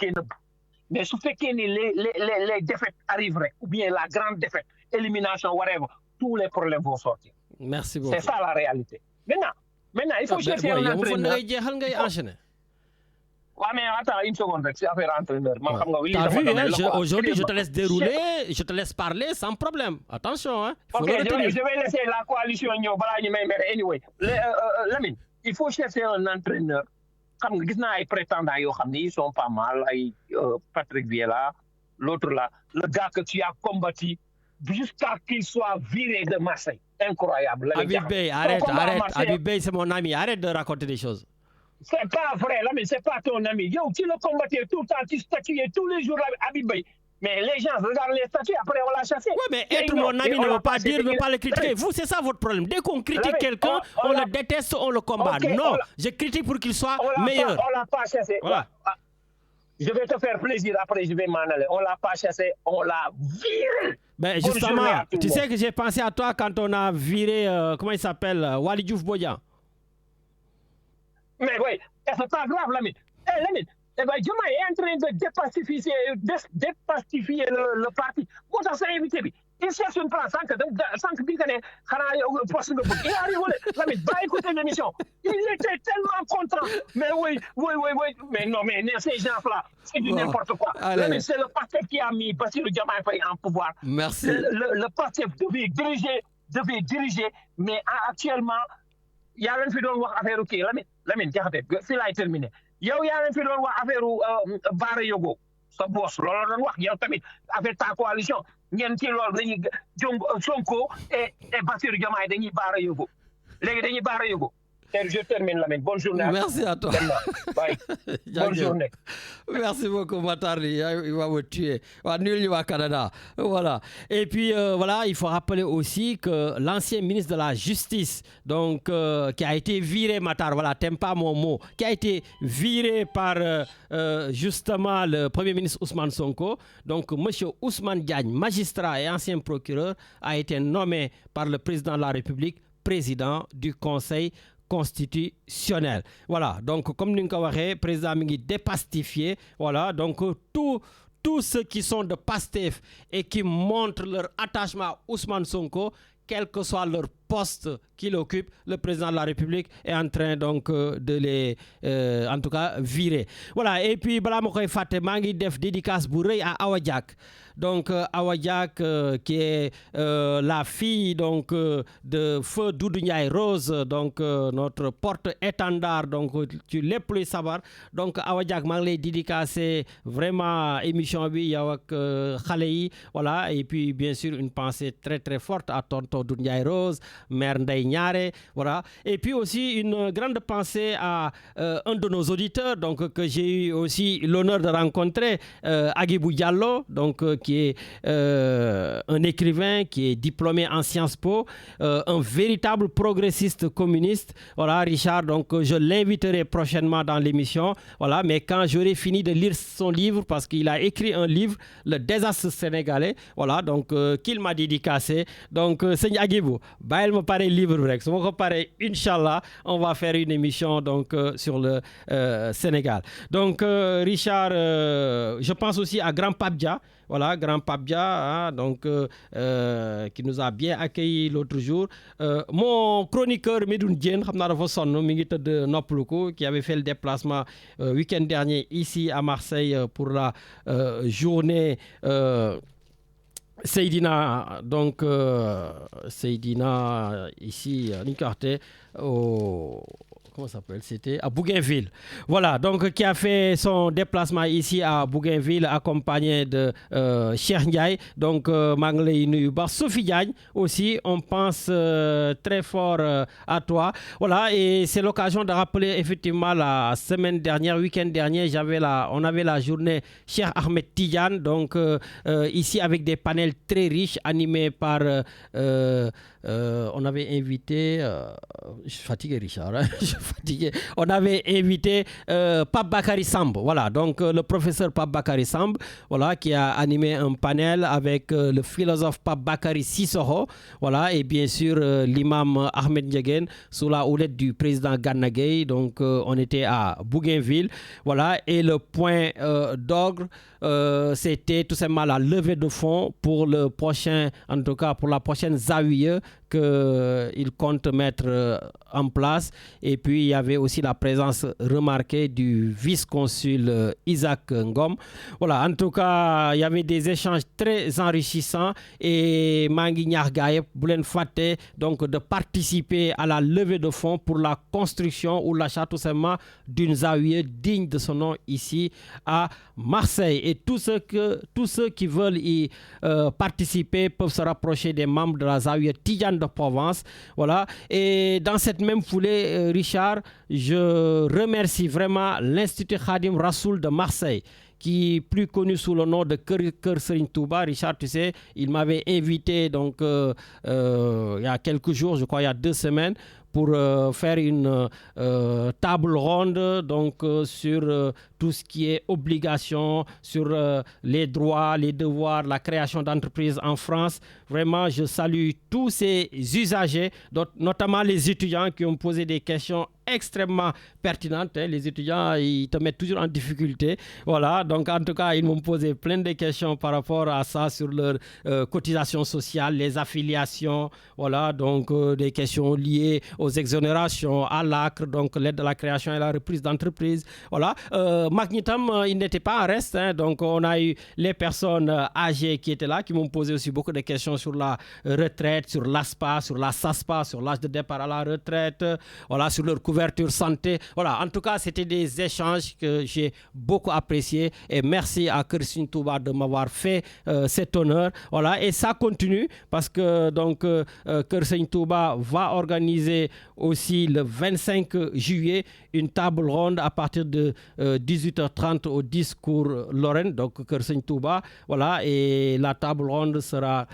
Mais si les défaites arriveraient, ou bien la grande défaite, élimination, whatever, tous les problèmes vont sortir. Merci beaucoup. C'est ça la réalité. Maintenant, il faut chercher un entraîneur. Ouais, mais attends une seconde, c'est affaire entraîneur. T'as vu, hein, aujourd'hui, je te laisse dérouler, je te laisse parler sans problème. Attention, hein. Ok, je vais laisser la coalition. Anyway, Lamine, il faut chercher un entraîneur. Comme gis naa ay prétendants yoo xam ne ils sont pas mal, ay Patrick Vieira, l'autre là, le gars que tu as combattu jusqu'à qu'il soit viré de Marseille. Incroyable. Habib Beye, arrête. Habib Beye, c'est mon ami. Arrête de raconter des choses. C'est pas vrai, là, mais c'est pas ton ami. Yo, tu le combattais tout le temps, tu statuais tous les jours à Habib Beye. Mais les gens regardent les statuts, après on l'a chassé. Oui, mais être mon ami ne veut pas dire ne pas le critiquer. Vous, c'est ça votre problème. Dès qu'on critique quelqu'un, on le déteste, on le combat. Non, je critique pour qu'il soit meilleur. On l'a pas chassé. Voilà. Je vais te faire plaisir, après je vais m'en aller. On l'a pas chassé, on l'a viré. Ben justement, tu sais que j'ai pensé à toi quand on a viré, comment il s'appelle, Waly Diouf Bodian. Mais oui, c'est pas grave, Lamine. Lamine, Diomaye est en train de dépacifier le parti. Moi, ça s'est invité. Il cherche une place sans que Bigane, il a rigolé. Lamine, va écouter l'émission. Il était tellement content. Mais oui. Mais non, mais ces gens-là, c'est du n'importe quoi. Lamine, c'est le parti qui a mis Bassirou Diomaye Faye en pouvoir. Merci. Le parti devait diriger devait diriger, mais actuellement, il y a leen fi doon wax affaire kii Lamine Diakhaté fii laay terminé yow yaa leen fi doon wax affaire Baara Yogo sa boss loolu la doon wax yow tamit affaire ta coalition ngeen ci loolu dañuy Sonko et Bassirou Diomaye dañuy Baara Yogo léegi dañuy Baara Yogo. Je termine, Lamine. Bonne journée. Merci à toi. Bye. Bonne journée. Merci beaucoup, Matardi. Il va me tuer. Nul au Canada. Voilà. Et puis, voilà, il faut rappeler aussi que l'ancien ministre de la Justice, donc, qui a été viré, Matar, voilà, t'aimes pas mon mot, qui a été viré par justement le Premier ministre Ousmane Sonko. Donc, M. Ousmane Diagne, magistrat et ancien procureur, a été nommé par le président de la République président du Conseil constitutionnel. Voilà, donc comme nous l'avons dit, le président est dépastifié. Voilà, donc tous ceux qui sont de Pastef et qui montrent leur attachement à Ousmane Sonko, quel que soit leur poste qu'il occupe, le président de la République est en train donc de les, en tout cas, virer. Voilà, et puis, bala mokoy faté mangi def dédicace bu reuy à Awa Diak. Donc, Awa Diak, qui est la fille donc de Feu Doudou Ndiaye Rose, donc notre porte-étendard, donc tu l'es plus savoir. Donc, Awa Diak, mangi lay dédicacé vraiment émission bi yow ak xalé yi, voilà, et puis bien sûr une pensée très très forte à tonton Doudou Ndiaye Rose, mère Ndeye Niaré, voilà. Et puis aussi une grande pensée à un de nos auditeurs, donc que j'ai eu aussi l'honneur de rencontrer, Agibou Diallo, donc qui est un écrivain, qui est diplômé en Sciences Po, un véritable progressiste communiste. Voilà, Richard, donc je l'inviterai prochainement dans l'émission, voilà. Mais quand j'aurai fini de lire son livre, parce qu'il a écrit un livre, Le désastre sénégalais, voilà, donc qu'il m'a dédicacé. Donc, Seigne Agibou, il me paraît livre rek. Si je me paraît, Inch'Allah, on va faire une émission donc sur le Sénégal. Donc Richard, je pense aussi à Grand Pape Dia. Voilà, Grand Pape Dia, hein, donc qui nous a bien accueillis l'autre jour. Mon chroniqueur Medoune Diène, qui avait fait le déplacement week-end dernier ici à Marseille pour la journée Seydina, donc Seydina ici à Nicarté, comment ça s'appelle? C'était à Bougainville. Voilà, donc qui a fait son déplacement ici à Bougainville accompagné de Cheikh Ndiaye. Donc Manglé Nuba, Sophie Diagne aussi, on pense très fort à toi. Voilà, et c'est l'occasion de rappeler effectivement la semaine dernière, week-end dernier, on avait la journée Cheikh Ahmed Tidiane, donc ici avec des panels très riches animés par on avait invité je suis fatigué Richard, hein, je suis fatigué. On avait invité Pape Bakary Samb, voilà, donc le professeur Pape Bakary Samb, voilà, qui a animé un panel avec le philosophe Pape Bakary Sissoko, voilà, et bien sûr l'imam Ahmed Ndiéguène sous la houlette du président Gana Gueye. Donc on était à Bougainville, voilà, et le point d'orgue c'était tout simplement la levée de fonds pour le prochain, en tout cas pour la prochaine Zawiya qu'il compte mettre en place. Et puis il y avait aussi la présence remarquée du vice-consul Isaac Ngom. Voilà, en tout cas il y avait des échanges très enrichissants et Mangi Nyargaye Boulen Faté donc de participer à la levée de fonds pour la construction ou l'achat tout simplement d'une Zawiya digne de son nom ici à Marseille. Et tous ceux qui veulent y participer peuvent se rapprocher des membres de la Zawiya Tidiane de Provence. Voilà. Et dans cette même foulée, Richard, je remercie vraiment l'Institut Khadim Rassoul de Marseille, qui est plus connu sous le nom de Kër Serigne Touba. Richard, tu sais, il m'avait invité donc il y a quelques jours, je crois il y a 2 semaines, pour faire une table ronde donc sur tout ce qui est obligation, sur les droits, les devoirs, la création d'entreprises en France. Vraiment, je salue tous ces usagers, notamment les étudiants qui ont posé des questions extrêmement pertinentes. Hein. Les étudiants, ils te mettent toujours en difficulté. Voilà, donc en tout cas, ils m'ont posé plein de questions par rapport à ça sur leur cotisation sociale, les affiliations, voilà, donc des questions liées aux exonérations, à l'ACRE, donc l'aide à la création et la reprise d'entreprise. Voilà, Magnitum, il n'était pas en reste, hein, donc on a eu les personnes âgées qui étaient là, qui m'ont posé aussi beaucoup de questions sur la retraite, sur l'ASPA, sur la SASPA, sur l'âge de départ à la retraite, voilà, sur leur couverture santé. Voilà, en tout cas, c'était des échanges que j'ai beaucoup appréciés et merci à Kër Serigne Touba de m'avoir fait cet honneur. Voilà, et ça continue parce que donc Kër Serigne Touba va organiser aussi le 25 juillet une table ronde à partir de 18h30 au discours Lorraine, donc Kër Serigne Touba. Voilà, et la table ronde sera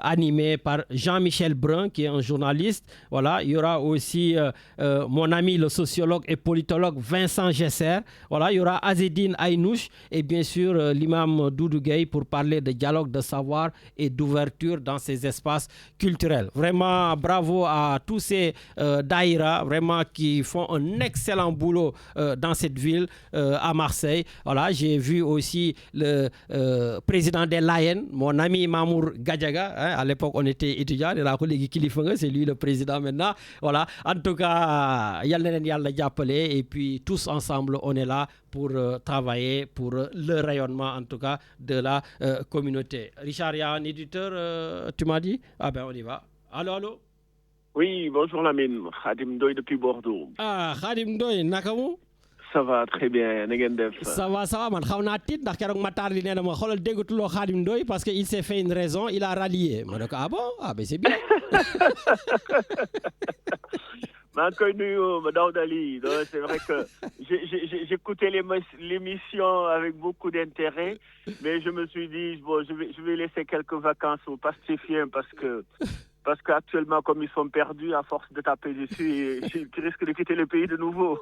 animée par Jean-Michel Brun, qui est un journaliste. Voilà, il y aura aussi mon ami le sociologue et politologue Vincent Gesser. Voilà, il y aura Azedine Aynouch et bien sûr l'imam Doudou Gueye pour parler de dialogue, de savoir et d'ouverture dans ces espaces culturels. Vraiment, bravo à tous ces daïras, vraiment qui font un excellent boulot dans cette ville, à Marseille. Voilà, j'ai vu aussi le président des Lions, mon ami Mamour Gadjaga. Hein, à l'époque, on était étudiants, c'est lui le président maintenant. Voilà, en tout cas, et puis tous ensemble, on est là pour travailler pour le rayonnement, en tout cas, de la communauté. Richard, il y a un éditeur, tu m'as dit? Ah ben, on y va. Allô, allô? Oui, bonjour Lamine, Khadim Ndoye depuis Bordeaux. Ah, Khadim Ndoye, nakamu? Ça va très bien, na ngeen def. Ça va, man xaw naa tiit ndax keroog ma taar di nee na ma xoolal déggatuloo Khadim Ndoye parce qu'il s'est fait une raison, il a rallié. Ma ne ko ah bon? Ah ben c'est bien. maa ngi koy nuyu Daouda Ly. C'est vrai que j'écoutais l'émission avec beaucoup d'intérêt, mais je me suis dit, bon, je vais laisser quelques vacances aux pastifiens parce qu'actuellement, comme ils sont perdus, à force de taper dessus, ils risquent de quitter le pays de nouveau.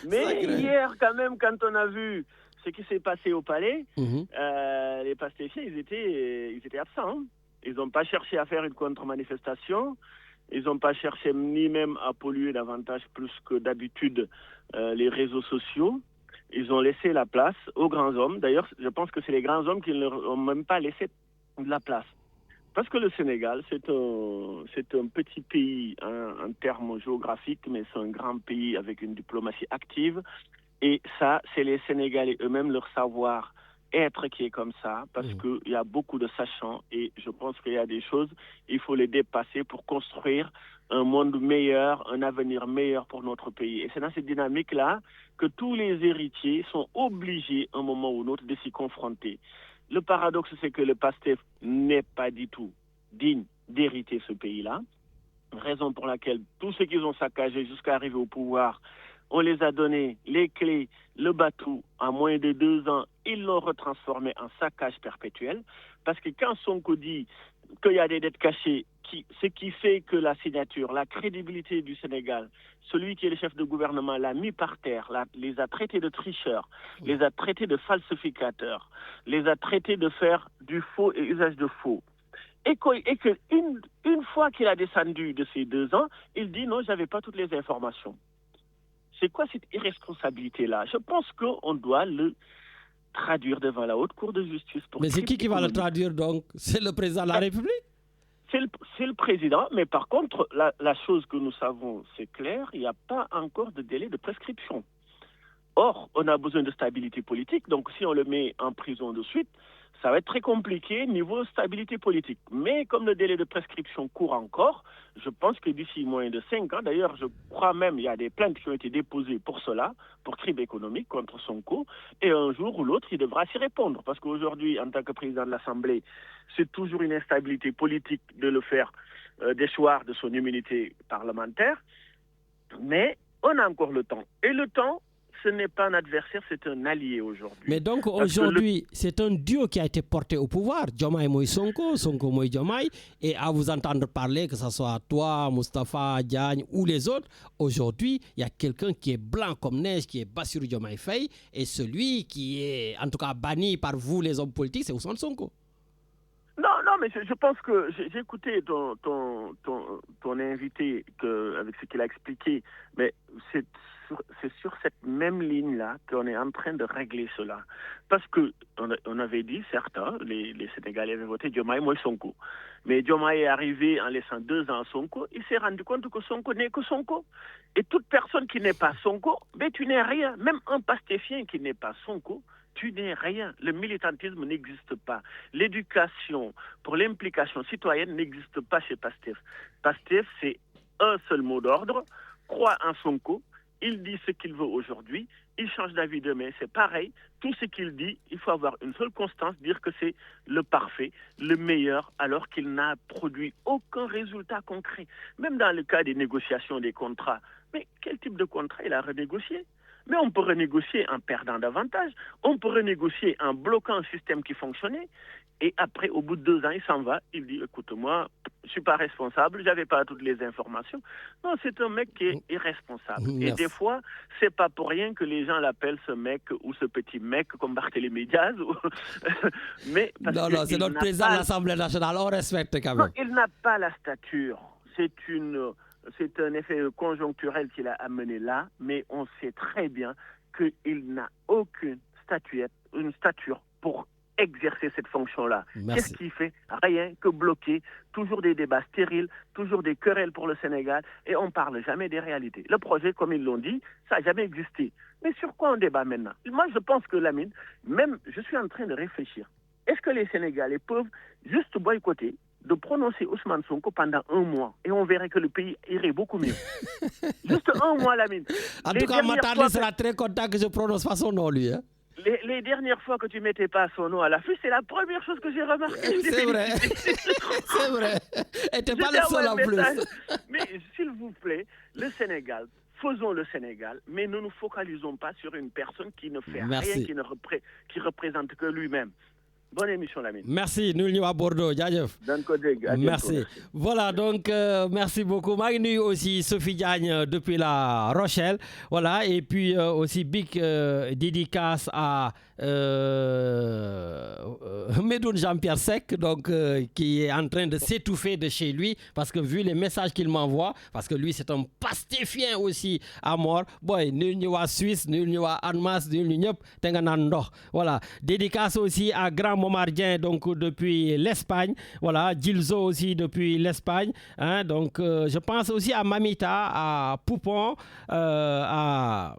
Mais hier, quand même, quand on a vu ce qui s'est passé au palais, les pastifiens, ils étaient absents. Hein. Ils n'ont pas cherché à faire une contre-manifestation. Ils n'ont pas cherché ni même à polluer davantage plus que d'habitude les réseaux sociaux. Ils ont laissé la place aux grands hommes. D'ailleurs, je pense que c'est les grands hommes qui ne leur ont même pas laissé de la place. Parce que le Sénégal, c'est un petit pays en termes géographiques, mais c'est un grand pays avec une diplomatie active. Et ça, c'est les Sénégalais eux-mêmes, leur savoir-être qui est comme ça, parce qu'il y a beaucoup de sachants. Et je pense qu'il y a des choses, il faut les dépasser pour construire un monde meilleur, un avenir meilleur pour notre pays. Et c'est dans cette dynamique-là que tous les héritiers sont obligés, à un moment ou un autre, de s'y confronter. Le paradoxe, c'est que le PASTEF n'est pas du tout digne d'hériter ce pays-là, raison pour laquelle tous ceux qu'ils ont saccagés jusqu'à arriver au pouvoir, on les a donné les clés, le bateau, en moins de 2 ans, ils l'ont retransformé en saccage perpétuel, parce que quand Sonko dit qu'il y a des dettes cachées, ce qui fait que la signature, la crédibilité du Sénégal, celui qui est le chef de gouvernement l'a mis par terre, les a traités de tricheurs, les a traités de falsificateurs, les a traités de faire du faux et usage de faux. Et qu'une fois qu'il a descendu de ces 2 ans, il dit non, je n'avais pas toutes les informations. C'est quoi cette irresponsabilité-là? Je pense qu'on doit le traduire devant la Haute Cour de justice. Mais c'est qui va le traduire donc? C'est le président de la République? C'est le président, mais par contre, la chose que nous savons, c'est clair, il n'y a pas encore de délai de prescription. Or, on a besoin de stabilité politique, donc si on le met en prison de suite, ça va être très compliqué niveau stabilité politique. Mais comme le délai de prescription court encore, je pense que d'ici moins de 5 ans, d'ailleurs, je crois même il y a des plaintes qui ont été déposées pour cela, pour crime économique contre Sonko, et un jour ou l'autre, il devra s'y répondre. Parce qu'aujourd'hui, en tant que président de l'Assemblée, c'est toujours une instabilité politique de le faire déchoir de son immunité parlementaire. Mais on a encore le temps. Et le temps, ce n'est pas un adversaire, c'est un allié aujourd'hui. Mais donc aujourd'hui, c'est un duo qui a été porté au pouvoir. Diomaye Moïse Sonko, Sonko Moïse Diomaye. Et à vous entendre parler, que ce soit toi, Moustapha, Diagne ou les autres, aujourd'hui, il y a quelqu'un qui est blanc comme neige, qui est Bassirou Diomaye Faye. Et celui qui est, en tout cas, banni par vous, les hommes politiques, c'est Ousmane Sonko. Non, mais je pense que j'ai écouté ton invité avec ce qu'il a expliqué, mais c'est sur cette même ligne-là qu'on est en train de régler cela. Parce que on avait dit, certains, les Sénégalais avaient voté Diomaye, moi Sonko. Mais Diomaye est arrivé en laissant 2 ans à Sonko, il s'est rendu compte que Sonko n'est que Sonko. Et toute personne qui n'est pas Sonko, ben tu n'es rien. Même un pastéfien qui n'est pas Sonko, tu n'es rien. Le militantisme n'existe pas. L'éducation pour l'implication citoyenne n'existe pas chez Pastef. Pastef, c'est un seul mot d'ordre, croit en Sonko, il dit ce qu'il veut aujourd'hui, il change d'avis demain, c'est pareil. Tout ce qu'il dit, il faut avoir une seule constance, dire que c'est le parfait, le meilleur, alors qu'il n'a produit aucun résultat concret. Même dans le cas des négociations des contrats. Mais quel type de contrat il a renégocié ? Mais on peut renégocier en perdant davantage. On peut renégocier en bloquant un système qui fonctionnait. Et après, au bout de 2 ans, il s'en va. Il dit, écoute-moi, je ne suis pas responsable, je n'avais pas toutes les informations. Non, c'est un mec qui est irresponsable. Merci. Et des fois, ce n'est pas pour rien que les gens l'appellent ce mec ou ce petit mec comme Barthélémy Diaz. Mais non, c'est notre président de l'Assemblée nationale, on respecte quand même. Non, il n'a pas la stature. C'est un effet conjoncturel qu'il a amené là, mais on sait très bien qu'il n'a aucune stature pour exercer cette fonction-là. Qu'est-ce qu'il fait? Rien que bloquer, toujours des débats stériles, toujours des querelles pour le Sénégal, et on ne parle jamais des réalités. Le projet, comme ils l'ont dit, ça n'a jamais existé. Mais sur quoi on débat maintenant? Moi, je pense que Lamine, même, je suis en train de réfléchir. Est-ce que les Sénégalais peuvent juste boycotter de prononcer Ousmane Sonko pendant 1 mois et on verrait que le pays irait beaucoup mieux. Juste 1 mois, Lamine. En tout cas, Matali sera très content que je prononce pas son nom, lui. Hein? Les dernières fois que tu mettais pas son nom à l'affût, c'est la première chose que j'ai remarqué. C'est vrai. C'est vrai. Et t'es pas le seul en plus. Mais s'il vous plaît, le Sénégal, faisons le Sénégal, mais ne nous focalisons pas sur une personne qui ne fait rien, qui représente que lui-même. Bonne émission, Lamine. Merci. Nous sommes à Bordeaux. Merci. Voilà, donc, merci beaucoup. Magnu aussi, Sophie Diagne depuis la Rochelle. Voilà, et puis aussi big dédicace à Medoun Jean-Pierre Sec, donc, qui est en train de s'étouffer de chez lui, parce que vu les messages qu'il m'envoie, parce que lui, c'est un pastéfien aussi à mort. Boy, nul n'y a Suisse, nul n'y a Anmas, nul n'y a Tenganando. Voilà. Dédicace aussi à Grand Momardien, donc depuis l'Espagne. Voilà, Gilzo aussi depuis l'Espagne. Hein, donc, je pense aussi à Mamita, à Poupon, à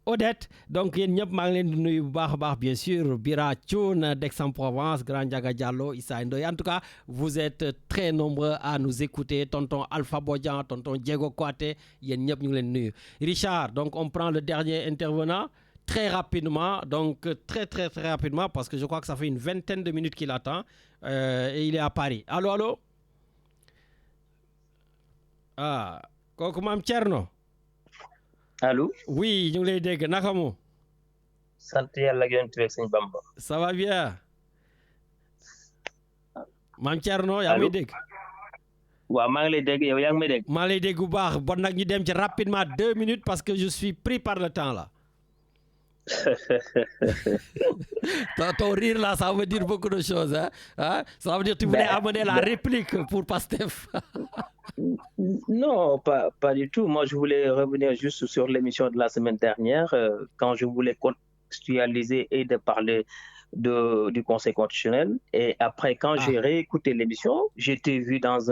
Odette. Donc, il y a bien sûr Bira Tchoun d'Aix-en-Provence, Grand Diaga Diallo, Issa Ndoye. En tout cas, vous êtes très nombreux à nous écouter. Tonton Alpha Bodjan, tonton Diego Kouate, Richard, donc on prend le dernier intervenant. Très rapidement, donc très rapidement, parce que je crois que ça fait une 20aine de minutes qu'il attend et il est à Paris. Allô? Ah, comment Tcherno? Allô? Oui, nous les dég, Nakamo. Santé à la gueule de Bamba. Ça va bien? Mam Tcherno, y'a me dég? Ouais, maa ngi lay dégg yow yaa ngi may dégg. Maa lay dégg bu baax, bon nag ñu dem ci rapidement 2 minutes parce que je suis pris par le temps là. Ton rire là, ça veut dire beaucoup de choses. Hein? Ça veut dire que tu voulais amener la réplique pour Pastef. Non, pas du tout. Moi, je voulais revenir juste sur l'émission de la semaine dernière, quand je voulais contextualiser et de parler du Conseil constitutionnel. Et après, quand j'ai réécouté l'émission, j'étais vu dans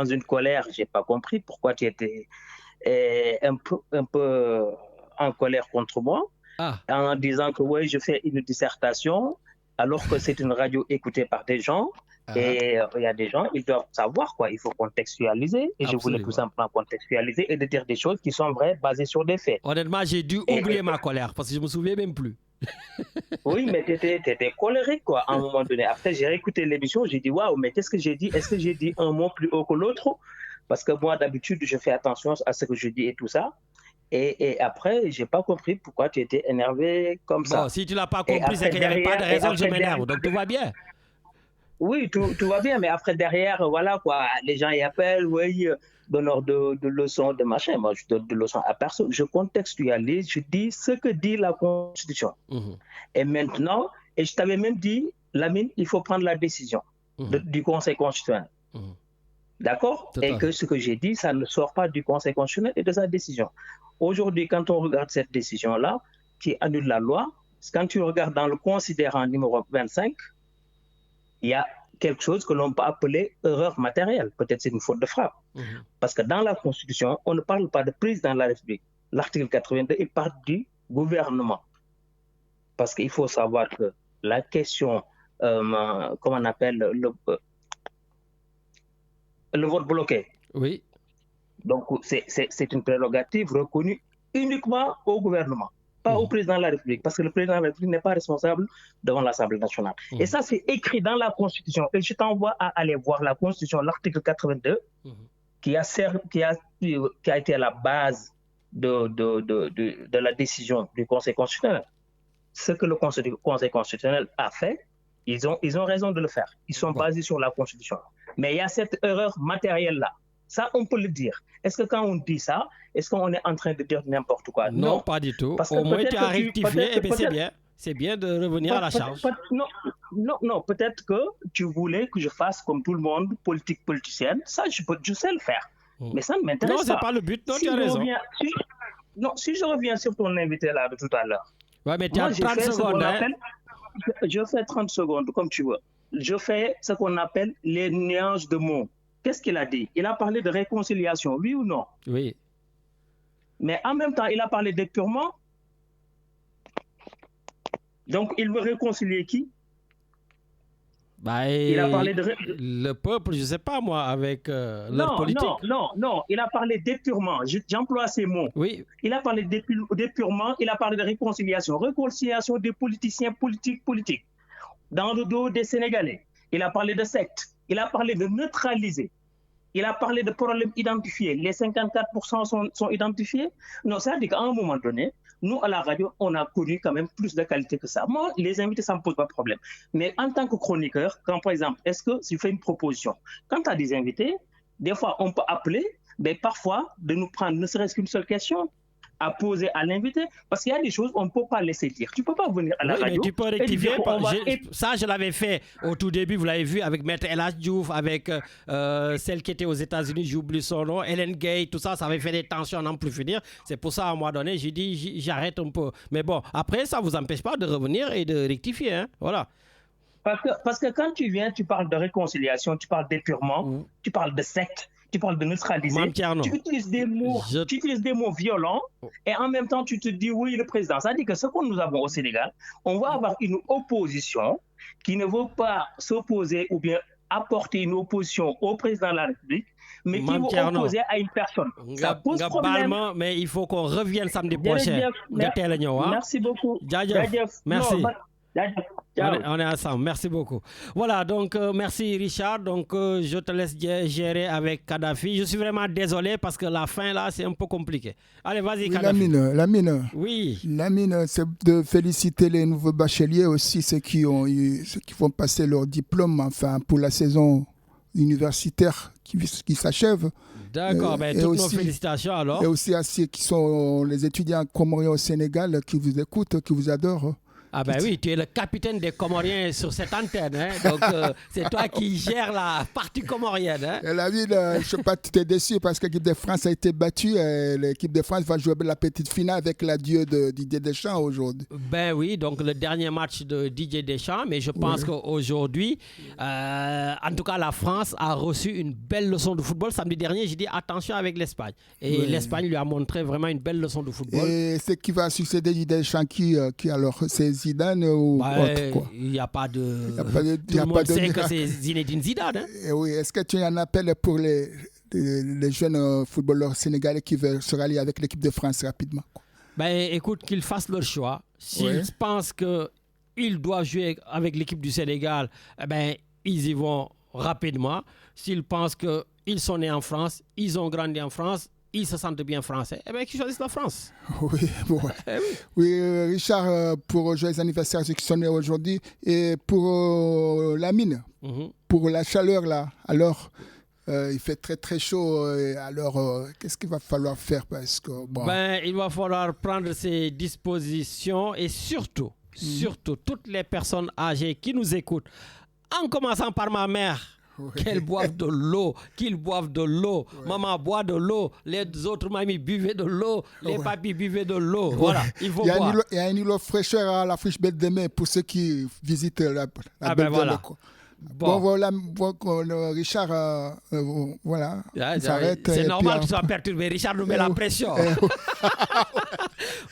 une colère. J'ai pas compris pourquoi tu étais un peu en colère contre moi, en disant que oui, je fais une dissertation, alors que c'est une radio écoutée par des gens. Et il y a des gens, ils doivent savoir quoi, il faut contextualiser. Et je voulais tout simplement contextualiser et de dire des choses qui sont vraies, basées sur des faits. Honnêtement, j'ai dû oublier ma colère parce que je me souviens même plus. Oui, mais tu étais colérique quoi, à un moment donné. Après, j'ai réécouté l'émission, j'ai dit waouh, mais qu'est-ce que j'ai dit? Est-ce que j'ai dit un mot plus haut que l'autre? Parce que moi, d'habitude, je fais attention à ce que je dis et tout ça. Et après, je n'ai pas compris pourquoi tu étais énervé comme ça. Bon, si tu ne l'as pas compris, c'est qu'il n'y avait pas de raison que je m'énerve. Donc tout va bien. Oui, tout va bien, mais après, derrière, voilà quoi, les gens y appellent, oui, donneur de leçons, de machin. Moi, je donne de leçons à personne. Je contextualise, je dis ce que dit la Constitution. Et maintenant, et je t'avais même dit, Lamine, il faut prendre la décision. du Conseil constitutionnel. D'accord? Et que ce que j'ai dit, ça ne sort pas du Conseil constitutionnel et de sa décision. Aujourd'hui, quand on regarde cette décision-là, qui annule la loi, quand tu regardes dans le considérant numéro 25, il y a quelque chose que l'on peut appeler erreur matérielle. Peut-être c'est une faute de frappe. Parce que dans la Constitution, on ne parle pas de président de la République. L'article 82, il parle du gouvernement. Parce qu'il faut savoir que la question, comment on appelle, le vote bloqué. Oui. Donc, c'est une prérogative reconnue uniquement au gouvernement, pas au président de la République, parce que le président de la République n'est pas responsable devant l'Assemblée nationale. Et ça, c'est écrit dans la Constitution. Et je t'envoie à aller voir la Constitution, l'article 82, qui a été à la base de la décision du Conseil constitutionnel. Ce que le Conseil constitutionnel a fait, ils ont raison de le faire. Ils sont basés sur la Constitution. Mais il y a cette erreur matérielle-là. Ça, on peut le dire. Est-ce que quand on dit ça, est-ce qu'on est en train de dire n'importe quoi? Non, pas du tout. Au moins, tu as rectifié, et c'est bien. C'est bien de revenir à la charge. Non, peut-être que tu voulais que je fasse comme tout le monde, politicienne. Ça, je sais le faire. Mais ça ne m'intéresse pas. Non, ce n'est pas le but. Non, tu as raison. Si je reviens sur ton invité là de tout à l'heure. Ouais, mais tu as 30 secondes. Je fais 30 secondes, comme tu veux. Je fais ce qu'on appelle les nuances de mots. Qu'est-ce qu'il a dit? Il a parlé de réconciliation, oui ou non? Oui. Mais en même temps, il a parlé d'épurement. Donc, il veut réconcilier qui? Il a parlé de... Le peuple, je ne sais pas moi, avec leur politique. Non, il a parlé d'épurement. J'emploie ces mots. Oui. Il a parlé d'épurement, il a parlé de réconciliation. Réconciliation des politiciens politiques. Dans le dos des Sénégalais. Il a parlé de secte. Il a parlé de neutraliser. Il a parlé de problèmes identifiés. Les 54% sont identifiés. Non, ça veut dire qu'à un moment donné, nous, à la radio, on a connu quand même plus de qualité que ça. Moi, les invités, ça ne me pose pas de problème. Mais en tant que chroniqueur, quand par exemple, est-ce que si je fais une proposition, quand tu as des invités, des fois, on peut appeler, mais parfois, de nous prendre ne serait-ce qu'une seule question à poser à l'invité, parce qu'il y a des choses qu'on ne peut pas laisser dire. Tu ne peux pas venir à la radio. Mais tu peux rectifier. Ça, je l'avais fait au tout début, vous l'avez vu, avec Maître El Hadj Diouf, avec celle qui était aux États-Unis, j'oublie son nom, Ellen Gay, tout ça, ça avait fait des tensions à n'en plus finir. C'est pour ça, à un moment donné, j'ai dit, j'arrête un peu. Mais bon, après, ça ne vous empêche pas de revenir et de rectifier. Hein? Voilà. Parce que quand tu viens, tu parles de réconciliation, tu parles d'épurement, tu parles de secte, tu parles de neutraliser, tu utilises des mots violents et en même temps tu te dis oui le président. Ça veut dire que ce que nous avons au Sénégal, on va avoir une opposition qui ne veut pas s'opposer ou bien apporter une opposition au président de la République, mais qui veut opposer à une personne. Ça pose problème. Mais il faut qu'on revienne samedi prochain. Merci beaucoup. Merci. Non, on est ensemble, merci beaucoup. Voilà, donc merci Richard. Donc je te laisse gérer avec Kadhafi. Je suis vraiment désolé parce que la fin là, c'est un peu compliqué. Allez, vas-y, Kadhafi. Lamine. Oui. Lamine, c'est de féliciter les nouveaux bacheliers aussi, ceux qui vont passer leur diplôme, enfin, pour la saison universitaire qui s'achève. D'accord, toutes nos félicitations alors. Et aussi à ceux qui sont les étudiants comoriens au Sénégal, qui vous écoutent, qui vous adorent. Ah ben oui, tu es le capitaine des Comoriens sur cette antenne, hein? Donc c'est toi qui gères la partie comorienne. Hein? Et Lamine, je ne sais pas si tu es déçu parce que l'équipe de France a été battue et l'équipe de France va jouer la petite finale avec l'adieu de Didier Deschamps aujourd'hui. Ben oui, donc le dernier match de Didier Deschamps, mais je pense qu'aujourd'hui, en tout cas la France a reçu une belle leçon de football. Samedi dernier, j'ai dit attention avec l'Espagne. Et l'Espagne lui a montré vraiment une belle leçon de football. Et c'est qui va succéder Didier Deschamps qui alors c'est Zidane ou autre quoi? Il n'y a pas de... Tout le monde sait que c'est Zinedine Zidane. Hein? Et oui, est-ce que tu as un appel pour les jeunes footballeurs sénégalais qui veulent se rallier avec l'équipe de France rapidement? Ben écoute, qu'ils fassent leur choix. S'ils pensent qu'ils doivent jouer avec l'équipe du Sénégal, ben, ils y vont rapidement. S'ils pensent qu'ils sont nés en France, ils ont grandi en France, ils se sentent bien français, eh bien, qu'ils choisissent la France. Oui, bon. Oui, Richard, pour joyeux anniversaire à ceux qui sont nés aujourd'hui, et pour Lamine, pour la chaleur là, alors, il fait très très chaud, alors qu'est-ce qu'il va falloir faire parce que, il va falloir prendre ses dispositions et surtout, toutes les personnes âgées qui nous écoutent, en commençant par ma mère. Qu'elle boive de l'eau, qu'ils boivent de l'eau. Maman boit de l'eau, les autres mamies buvaient de l'eau, les papis buvaient de l'eau. Voilà, il faut boire. Il y a une îlot fraîcheur à la Friche Belle de Mai pour ceux qui visitent la Belle de Mai. Bon, voilà, Richard, voilà. C'est normal qu'il soit perturbé. Richard nous met la pression.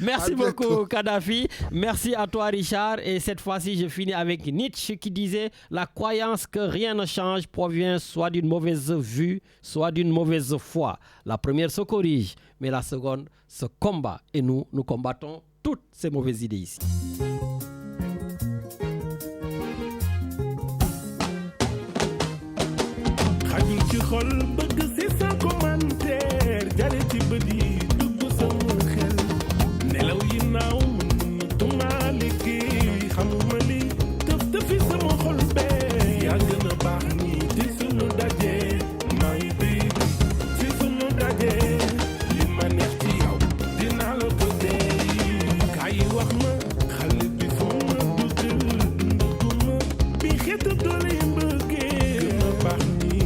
Merci beaucoup, Kadhafi. Merci à toi, Richard. Et cette fois-ci, je finis avec Nietzsche qui disait « La croyance que rien ne change provient soit d'une mauvaise vue, soit d'une mauvaise foi. La première se corrige, mais la seconde se combat. Et nous combattons toutes ces mauvaises idées ici. » xajul ci xol bëgg si sa commentaire jare ci bët yi dugg sama xel nelaw yi naaw mënatuma liggéey xamuma li tëf tëfi sama xol bee yaa gën a baax ni ci sunu daje my baby ci sunu daje li ma neex ci yow dinaa la ko dee kaay wax ma xale bi foo ma dugal dunduguma bi xeetu doole mbëggee gën a baax ni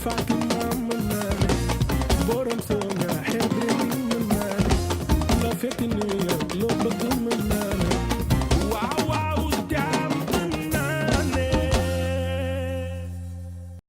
fuck